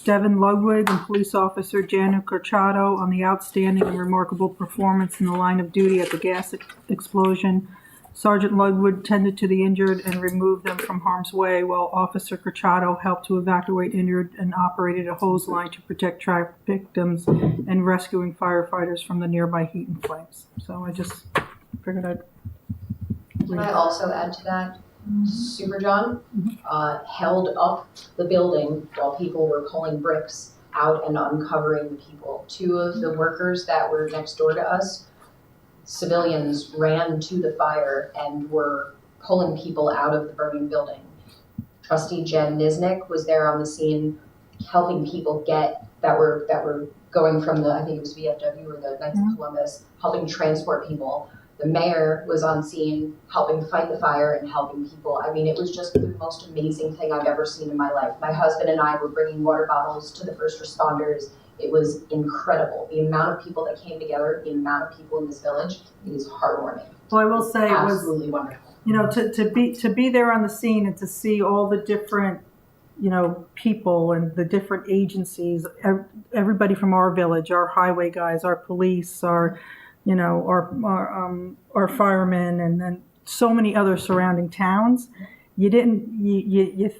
Devin Ludwig and Police Officer Janu Corchado on the outstanding and remarkable performance in the line of duty at the gas explosion. Sergeant Ludwig tended to the injured and removed them from harm's way, while Officer Corchado helped to evacuate injured and operated a hose line to protect traffic victims and rescuing firefighters from the nearby heat and flames. So I just figured I'd Can I also add to that? Super John held up the building while people were pulling bricks out and uncovering the people. Two of the workers that were next door to us civilians ran to the fire and were pulling people out of the burning building. Trustee Jen Niznik was there on the scene, helping people that were going from I think it was VFW or the Knights of Columbus, helping transport people. The mayor was on scene, helping fight the fire and helping people. I mean, it was just the most amazing thing I've ever seen in my life. My husband and I were bringing water bottles to the first responders. It was incredible. The amount of people that came together, the amount of people in this village, it is heartwarming. Well, I will say it was absolutely wonderful. You know, to be there on the scene and to see all the different, you know, people and the different agencies, everybody from our village, our highway guys, our police, our, you know, our firemen, and then so many other surrounding towns. It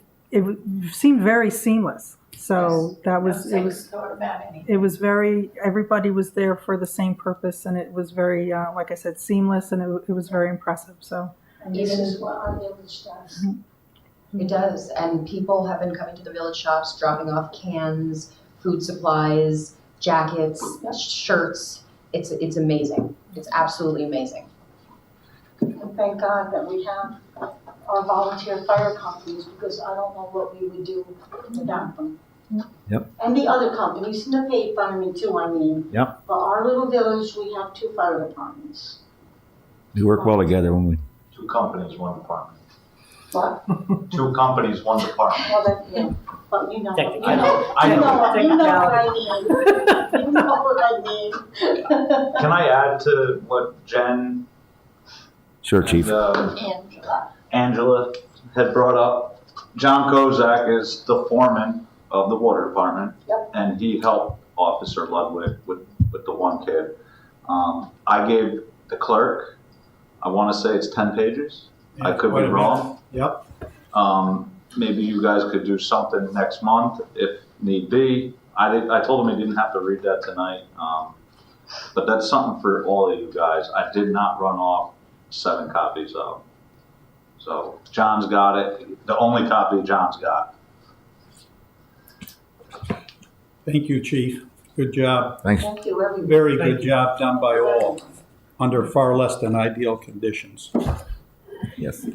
seemed very seamless. So that was it was very, everybody was there for the same purpose, and it was very like I said, seamless, and it was very impressive. So And this is what our village does. It does, and people have been coming to the village shops, dropping off cans, food supplies, jackets, shirts. It's amazing. It's absolutely amazing. And thank God that we have our volunteer fire companies, because I don't know what we would do without them. Yep. And the other companies, and the paid firemen too, I mean. Yep. For our little village, we have 2 fire departments. We work well together when we. 2 companies, 1 department. What? 2 companies, 1 department. Well, that, yeah, but you know, I know. what I mean. You know what I mean. Can I add to what Jen Sure, Chief. Angela had brought up? John Kozak is the foreman of the water department, and he helped Officer Ludwig with the one kid. I gave the clerk, I want to say it's 10 pages. Yeah, I could be quite a bit. wrong. Yep. Maybe you guys could do something next month if need be. I told him he didn't have to read that tonight, but that's something for all of you guys. I did not run off 7 copies of. So John's got it. The only copy John's got. Thank you, Chief. Good job. Thanks. Thank you, everyone. Very good job done by all under far less than ideal conditions. Yes.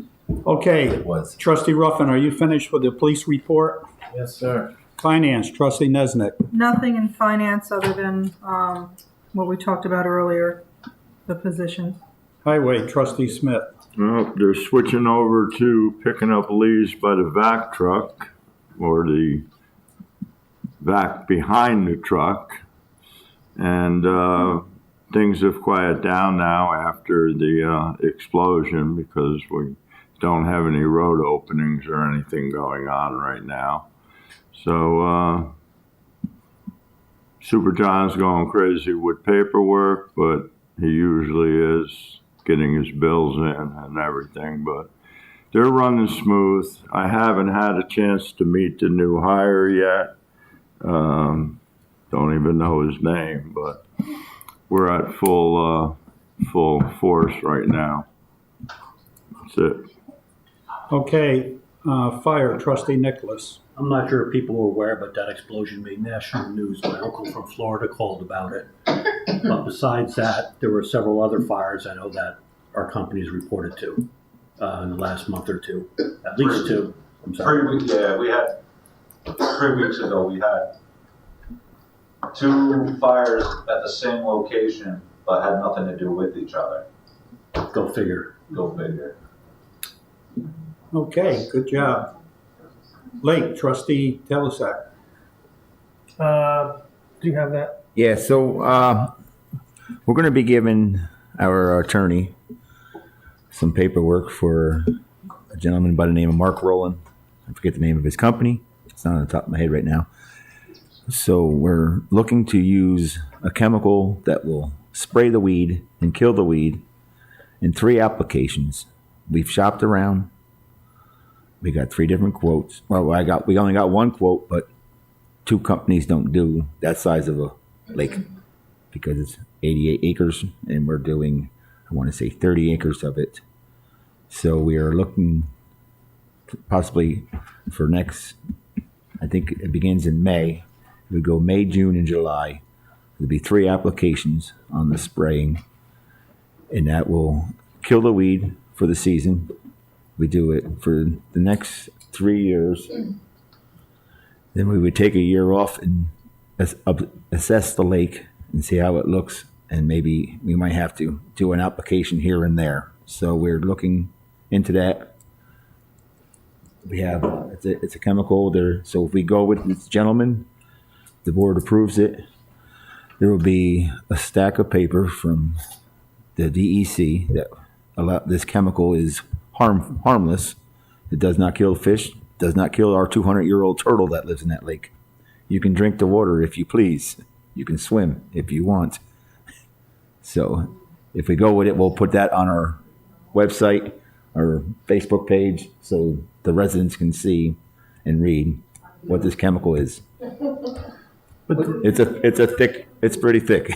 Okay. It was. Trustee Ruffin, are you finished with the police report? Yes, sir. Finance, Trustee Nesnick. nothing in finance other than what we talked about earlier, the positions. Highway, Trustee Smith. Well, they're switching over to picking up leaves by the vac truck, or the vac behind the truck. And things have quieted down now after the explosion, because we don't have any road openings or anything going on right now. So Super John's going crazy with paperwork, but he usually is getting his bills in and everything. But they're running smooth. I haven't had a chance to meet the new hire yet. Don't even know his name, but we're at full force right now. That's it. Okay, fire, Trustee Nicholas. I'm not sure if people were aware, but that explosion made national news. My uncle from Florida called about it. But besides that, there were several other fires I know that our companies reported to in the last month or two. At least 2. I'm sorry. 3 weeks, yeah, we had 3 weeks ago. We had 2 fires at the same location, but had nothing to do with each other. Go figure. Go figure. Okay, good job. Lake, Trustee Telesac. Do you have that? Yeah, so we're going to be giving our attorney some paperwork for a gentleman by the name of Mark Rowland. I forget the name of his company. It's not on the top of my head right now. So we're looking to use a chemical that will spray the weed and kill the weed in 3 applications. We've shopped around. We got 3 different quotes. Well, we only got 1 quote, but 2 companies don't do that size of a lake because it's 88 acres and we're doing, I want to say 30 acres of it. So we are looking possibly for next, I think it begins in May. It would go May, June, and July. There'd be 3 applications on the spraying. And that will kill the weed for the season. We do it for the next 3 years. Then we would take a year off and assess the lake and see how it looks. And maybe we might have to do an application here and there. So we're looking into that. We have, it's a chemical there. So if we go with this gentleman, the board approves it, there will be a stack of paper from the DEC that this chemical is harmless. It does not kill fish, does not kill our 200-year-old turtle that lives in that lake. You can drink the water if you please. You can swim if you want. So if we go with it, we'll put that on our website, our Facebook page, so the residents can see and read what this chemical is. It's pretty thick.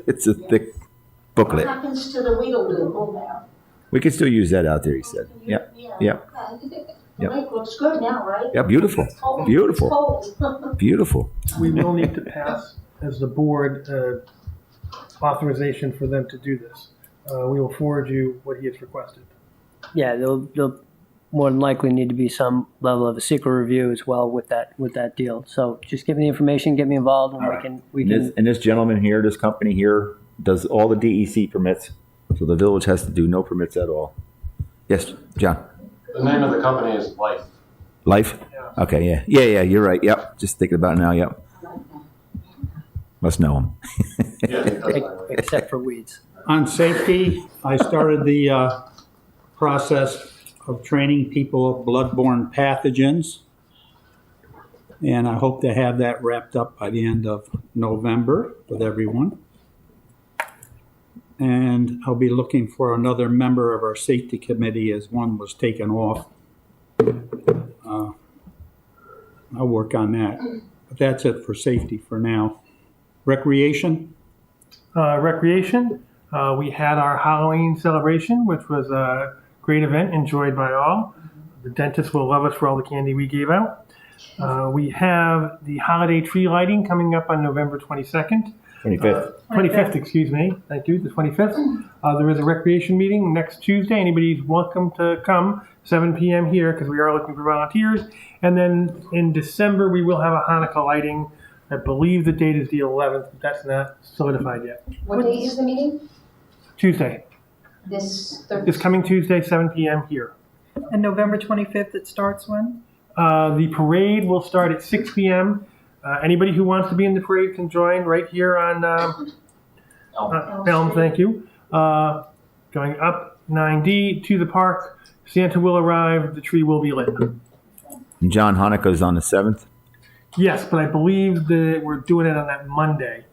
It's a thick What booklet. happens to the Weedle Doodle now? We can still use that out there, he said. Yep, yep, Okay. Yep. The lake looks good now, right? yeah, beautiful, It's cold. beautiful, It's cold. beautiful. We will need to pass, as the board, authorization for them to do this. We will forward you what he has requested. Yeah, there'll more than likely need to be some level of a secret review as well with that deal. So just give me the information, get me involved, and we can. And this gentleman here, this company here, does all the DEC permits, so the village has to do no permits at all. Yes, John? The name of the company is Life. Life? Okay, yeah, you're right, yep, just thinking about it now, yep. Must know him. Except for weeds. On safety, I started the process of training people of bloodborne pathogens. And I hope to have that wrapped up by the end of November with everyone. And I'll be looking for another member of our safety committee as one was taken off. I'll work on that. But that's it for safety for now. Recreation? Recreation, we had our Halloween celebration, which was a great event enjoyed by all. The dentist will love us for all the candy we gave out. We have the holiday tree lighting coming up on November 22nd. 25th. 25th, excuse me. Thank you, the 25th. There is a recreation meeting next Tuesday. Anybody's welcome to come, 7 p.m. here, because we are looking for volunteers. And then in December, we will have a Hanukkah lighting. I believe the date is the 11th, but that's not solidified yet. What date is the meeting? Tuesday. This This coming Tuesday, 7 p.m. here. And November 25th, it starts when? The parade will start at 6 p.m. Anybody who wants to be in the parade can join right here on Elm, thank you. Going up 9D to the park. Santa will arrive. The tree will be lit. And John, Hanukkah's on the 7th? Yes, but I believe that we're doing it on that Monday.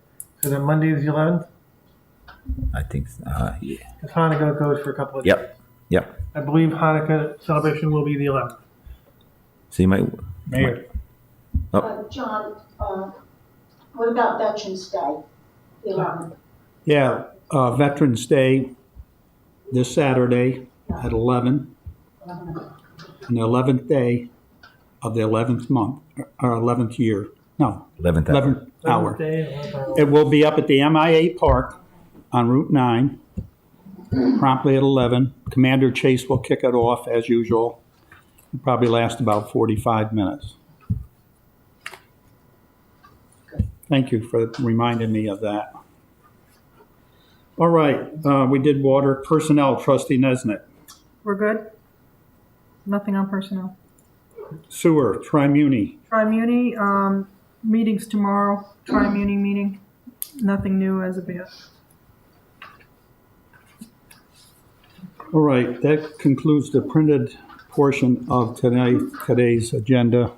So that Monday is the 11th? I think, yeah. Because Hanukkah goes for a couple of days. Yep. I believe Hanukkah celebration will be the 11th. So you might... Mayor. John, what about Veterans Day, the 11th? Yeah, Veterans Day this Saturday at 11. And the 11th day of the 11th month, or 11th year. No. 11th hour. 11th hour. It will be up at the MIA Park on Route 9, promptly at 11. Commander Chase will kick it off as usual. It'll probably last about 45 minutes. Thank you for reminding me of that. All right, we did water. Personnel, Trustee Nesnet. We're good? Nothing on personnel. Sewer, Tri-Muni. Tri-Muni, meetings tomorrow, Tri-Muni meeting. Nothing new as of yet. All right, that concludes the printed portion of today's agenda.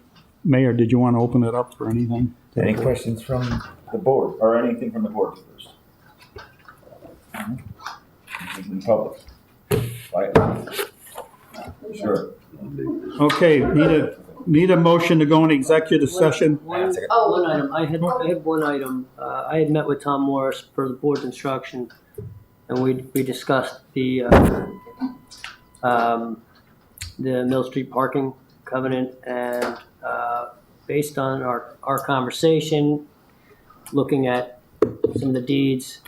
Mayor, did you want to open it up for anything? Any questions from the board, or anything from the board first? In public. Right. Sure. Okay, need a motion to go in executive session. One item. I had one item. I had met with Tom Morris for the board's instruction, and we discussed the Mill Street parking covenant, and based on our conversation, looking at some of the deeds,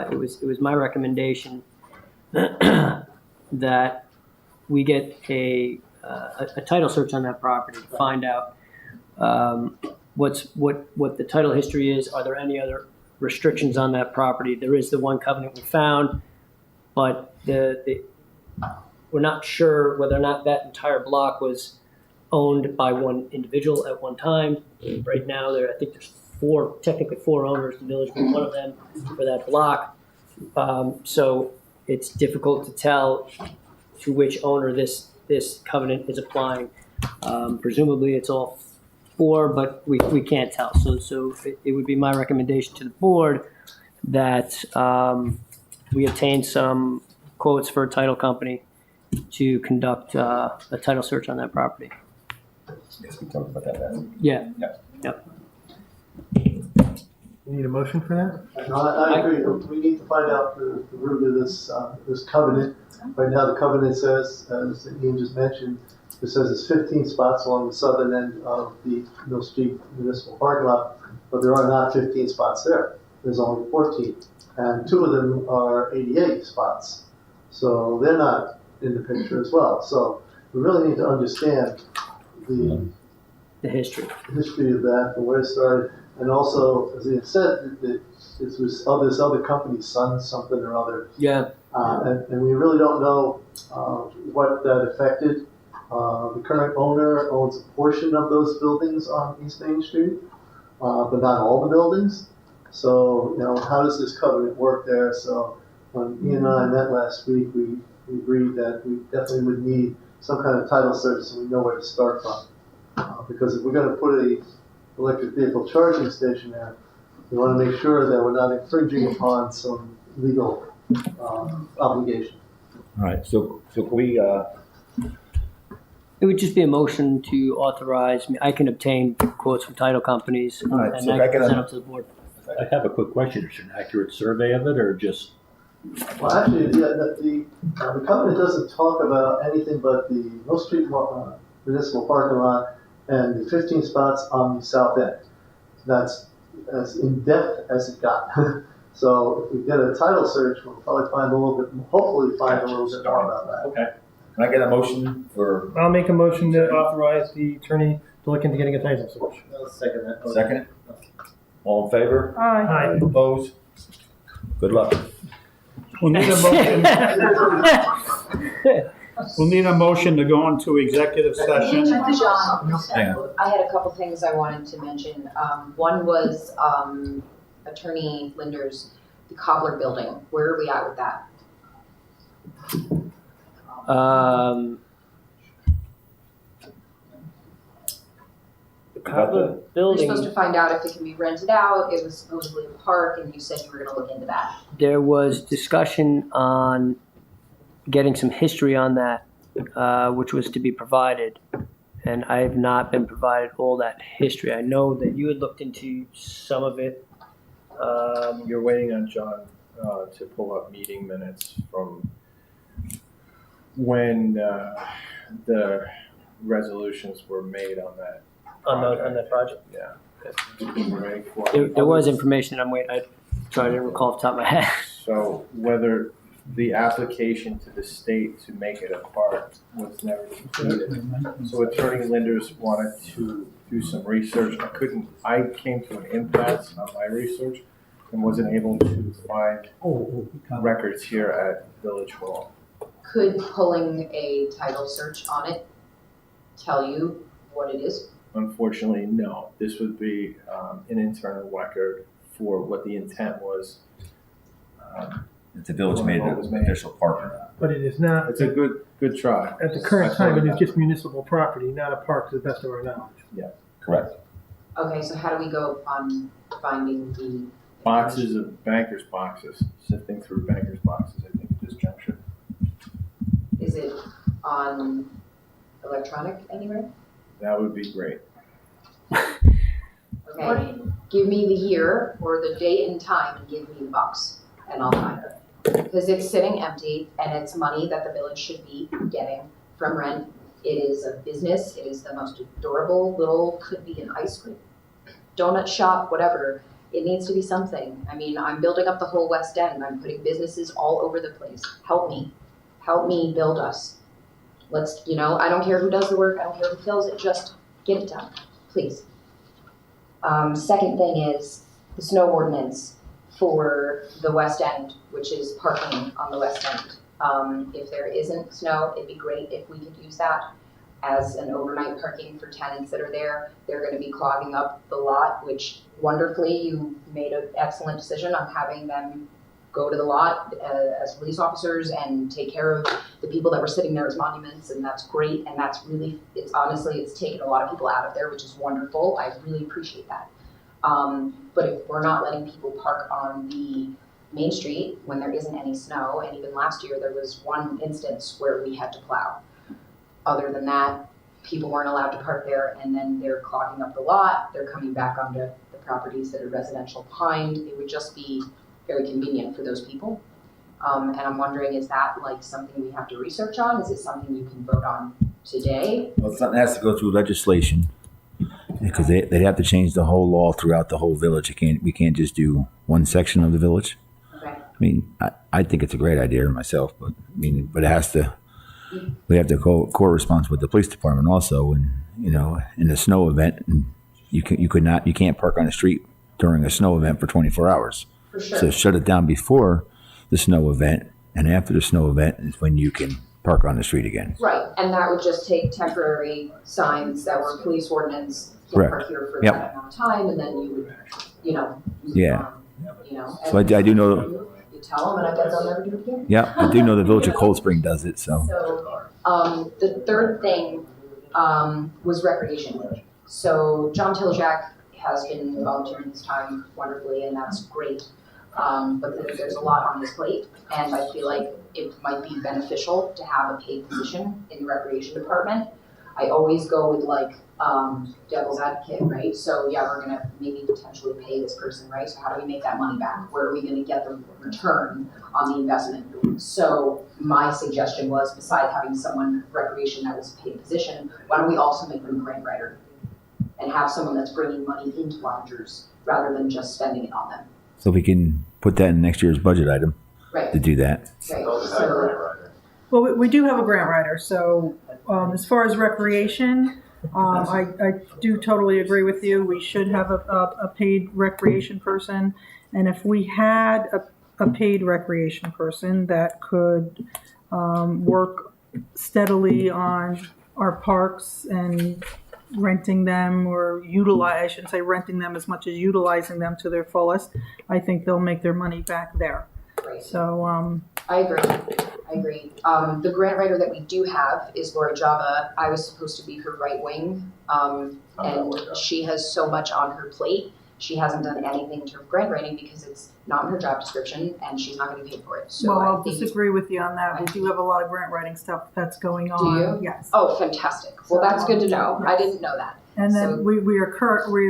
it was my recommendation that we get a title search on that property to find out what the title history is. Are there any other restrictions on that property? There is the one covenant we found, but we're not sure whether or not that entire block was owned by one individual at one time. Right now, I think there's technically four owners. The village was one of them for that block. So it's difficult to tell to which owner this covenant is applying. Presumably, it's all four, but we can't tell. So it would be my recommendation to the board that we obtain some quotes for a title company to conduct a title search on that property. Yes, we talked about that last. Yeah. Yep. You need a motion for that? No, I agree. We need to find out the root of this covenant. Right now, the covenant says, as Ian just mentioned, it says it's 15 spots along the southern end of the Mill Street Municipal Parking Lot, but there are not 15 spots there. There's only 14, and 2 of them are 88 spots. So they're not in the picture as well. So we really need to understand the history of that and where it started. And also, as Ian said, it was this other company's son, something or other. Yeah. And we really don't know what that affected. The current owner owns a portion of those buildings on East Main Street, but not all the buildings. So, how does this covenant work there? So when Ian and I met last week, we agreed that we definitely would need some kind of title search so we know where to start from. Because if we're going to put a electric vehicle charging station there, we want to make sure that we're not infringing upon some legal obligation. All right, so can we, It would just be a motion to authorize, I can obtain quotes from title companies and right, so I can I send them to the board. I have a quick question. Is it an accurate survey of it or just? Well, actually, the covenant doesn't talk about anything but the Mill Street Municipal Parking Lot and the 15 spots on the south end. That's as in-depth as it got. So if we get a title search, we'll probably hopefully find a little bit more about that. Okay. Can I get a motion for? I'll make a motion to authorize the attorney to look into getting a title search. I'll second that. Second? All in favor? Aye. Opposed? Good luck. We'll need a motion. We'll need a motion to go into executive session. John, Hang on. I had a couple things I wanted to mention. One was Attorney Linder's, the Cobbler Building. Where are we at with that? The Cobbler We're Building, supposed to find out if it can be rented out. It was supposedly a park, and you said you were going to look into that. there was discussion on getting some history on that, which was to be provided. And I have not been provided all that history. I know that you had looked into some of it. You're waiting on John to pull up meeting minutes from when the resolutions were made on that. On that project. Yeah. We're waiting for. There was information I'm waiting. I tried to recall off the top of my head. So whether the application to the state to make it a park was never completed. So Attorney Linders wanted to do some research. I came to an impasse on my research and wasn't able to find records here at Village Hall. Could pulling a title search on it tell you what it is? Unfortunately, no. This would be an internal record for what the intent was. If the village made an official park or not. But it is not, It's a good try. at the current time, it is just municipal property, not a park to the best of our knowledge. Yeah. Correct. Okay, so how do we go on finding the Boxes of bankers' boxes, sifting through bankers' boxes, I think, at this juncture. Is it on electronic anywhere? That would be great. Okay, give me the year or the date and time and give me the box and I'll find it. Because it's sitting empty and it's money that the village should be getting from rent. It is a business. It is the most adorable little, could be an ice cream, donut shop, whatever. It needs to be something. I mean, I'm building up the whole West End. I'm putting businesses all over the place. Help me. Help me build us. Let's, I don't care who does the work. I don't care who fills it. Just get it done, please. Second thing is the snow ordinance for the West End, which is parking on the West End. If there isn't snow, it'd be great if we could use that as an overnight parking for tenants that are there. They're going to be clogging up the lot, which wonderfully you made an excellent decision on having them go to the lot as police officers and take care of the people that were sitting there as monuments, and that's great. And that's really, it's taken a lot of people out of there, which is wonderful. I really appreciate that. But if we're not letting people park on the Main Street when there isn't any snow, and even last year there was one instance where we had to plow. Other than that, people weren't allowed to park there, and then they're clogging up the lot. They're coming back onto the properties that are residential behind. It would just be very convenient for those people. And I'm wondering, is that like something we have to research on? Is it something you can vote on today? Well, something has to go through legislation because they'd have to change the whole law throughout the whole village. We can't just do one section of the village. Okay. I mean, I think it's a great idea myself, but it has to. We have to correspond with the police department also, and in a snow event, and you can't park on the street during a snow event for 24 hours. For sure. So shut it down before the snow event, and after the snow event is when you can park on the street again. Right, and that would just take temporary signs that were police ordinance, can't Correct. park here for Yep. that amount of time, and then you would, Yeah. So and I do know. you tell them, and I bet they'll never do it again. Yeah, I do know the village of Cold Spring does it. So So, the third thing, was recreation. So John Tiljak has been volunteering his time wonderfully, and that's great. But there's a lot on his plate, and I feel like it might be beneficial to have a paid position in the recreation department. I always go with devil's advocate, right? So yeah, we're gonna maybe potentially pay this person, right? So how do we make that money back? Where are we gonna get the return on the investment? So my suggestion was, besides having someone recreation that was a paid position, why don't we also make them a grant writer? And have someone that's bringing money into Lodgers rather than just spending it on them. so we can put that in next year's budget item Right. to do that. Right, so, Well, we do have a grant writer, so as far as recreation, I do totally agree with you. We should have a paid recreation person, and if we had a paid recreation person that could work steadily on our parks and renting them, or I shouldn't say renting them as much as utilizing them to their fullest, I think they'll make their money back there. Right. So, I agree. The grant writer that we do have is Laura Java. I was supposed to be her right wing, and she has so much on her plate. She hasn't done anything to grant writing because it's not in her job description, and she's not going to be paid for it. So well, I I'll think, disagree with you on that. We do have a lot of grant writing stuff that's going on. do you? Yes. Oh, fantastic. Well, that's good to know. I didn't know that. And then So- we are currently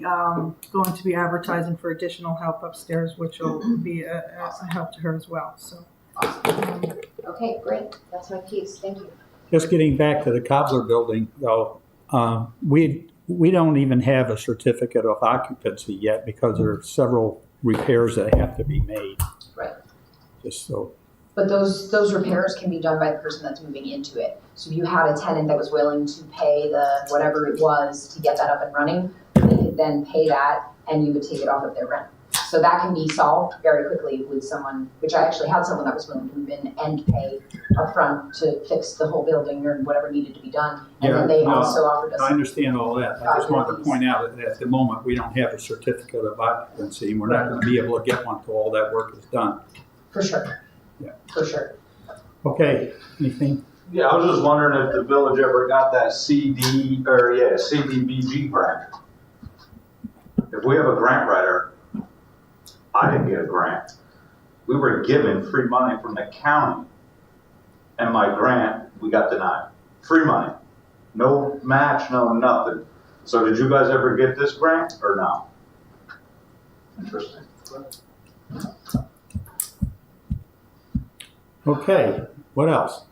going to be advertising for additional help upstairs, which will be a help to her as well. So. Okay, great. That's my piece. Thank you. Just getting back to the Cobbler building, though, we don't even have a certificate of occupancy yet because there are several repairs that have to be made. Right. Just so. But those repairs can be done by the person that's moving into it. So if you had a tenant that was willing to pay the whatever it was to get that up and running, they could then pay that and you would take it off of their rent. So that can be solved very quickly with someone, which I actually had someone that was willing to move in and pay upfront to fix the whole building or whatever needed to be done. And then they also offered us. I understand all that. I just wanted to point out that at the moment, we don't have a certificate of occupancy. We're not going to be able to get one until all that work is done. For sure. Yeah. For sure. Okay, anything? Yeah, I was just wondering if the village ever got that CDBG grant. If we have a grant writer, I didn't get a grant. We were given free money from the county. And my grant, we got denied. Free money. No match, no nothing. So did you guys ever get this grant or no? Interesting. Okay, what else?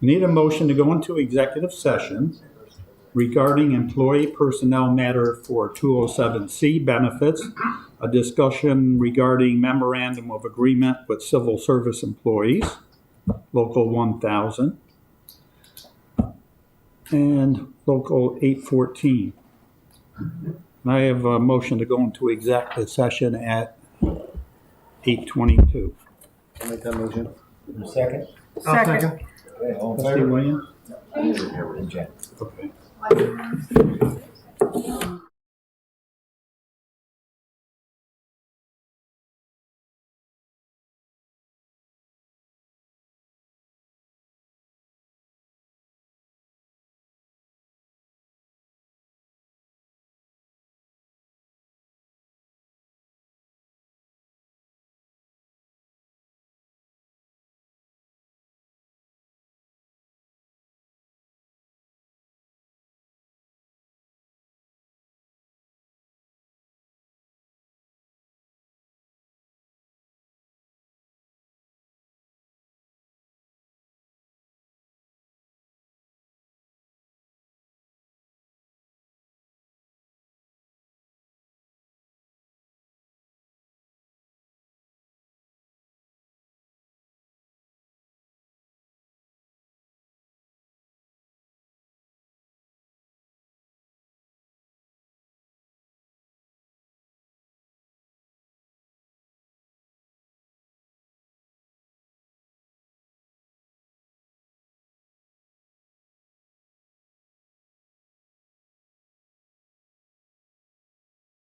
We need a motion to go into executive session regarding employee personnel matter for 207C benefits, a discussion regarding memorandum of agreement with civil service employees, Local 1000, and Local 814. I have a motion to go into executive session at 8:22. I'll make that motion. Second? I'll second. Okay, all in Trustee favor? Williams? Jen. Okay.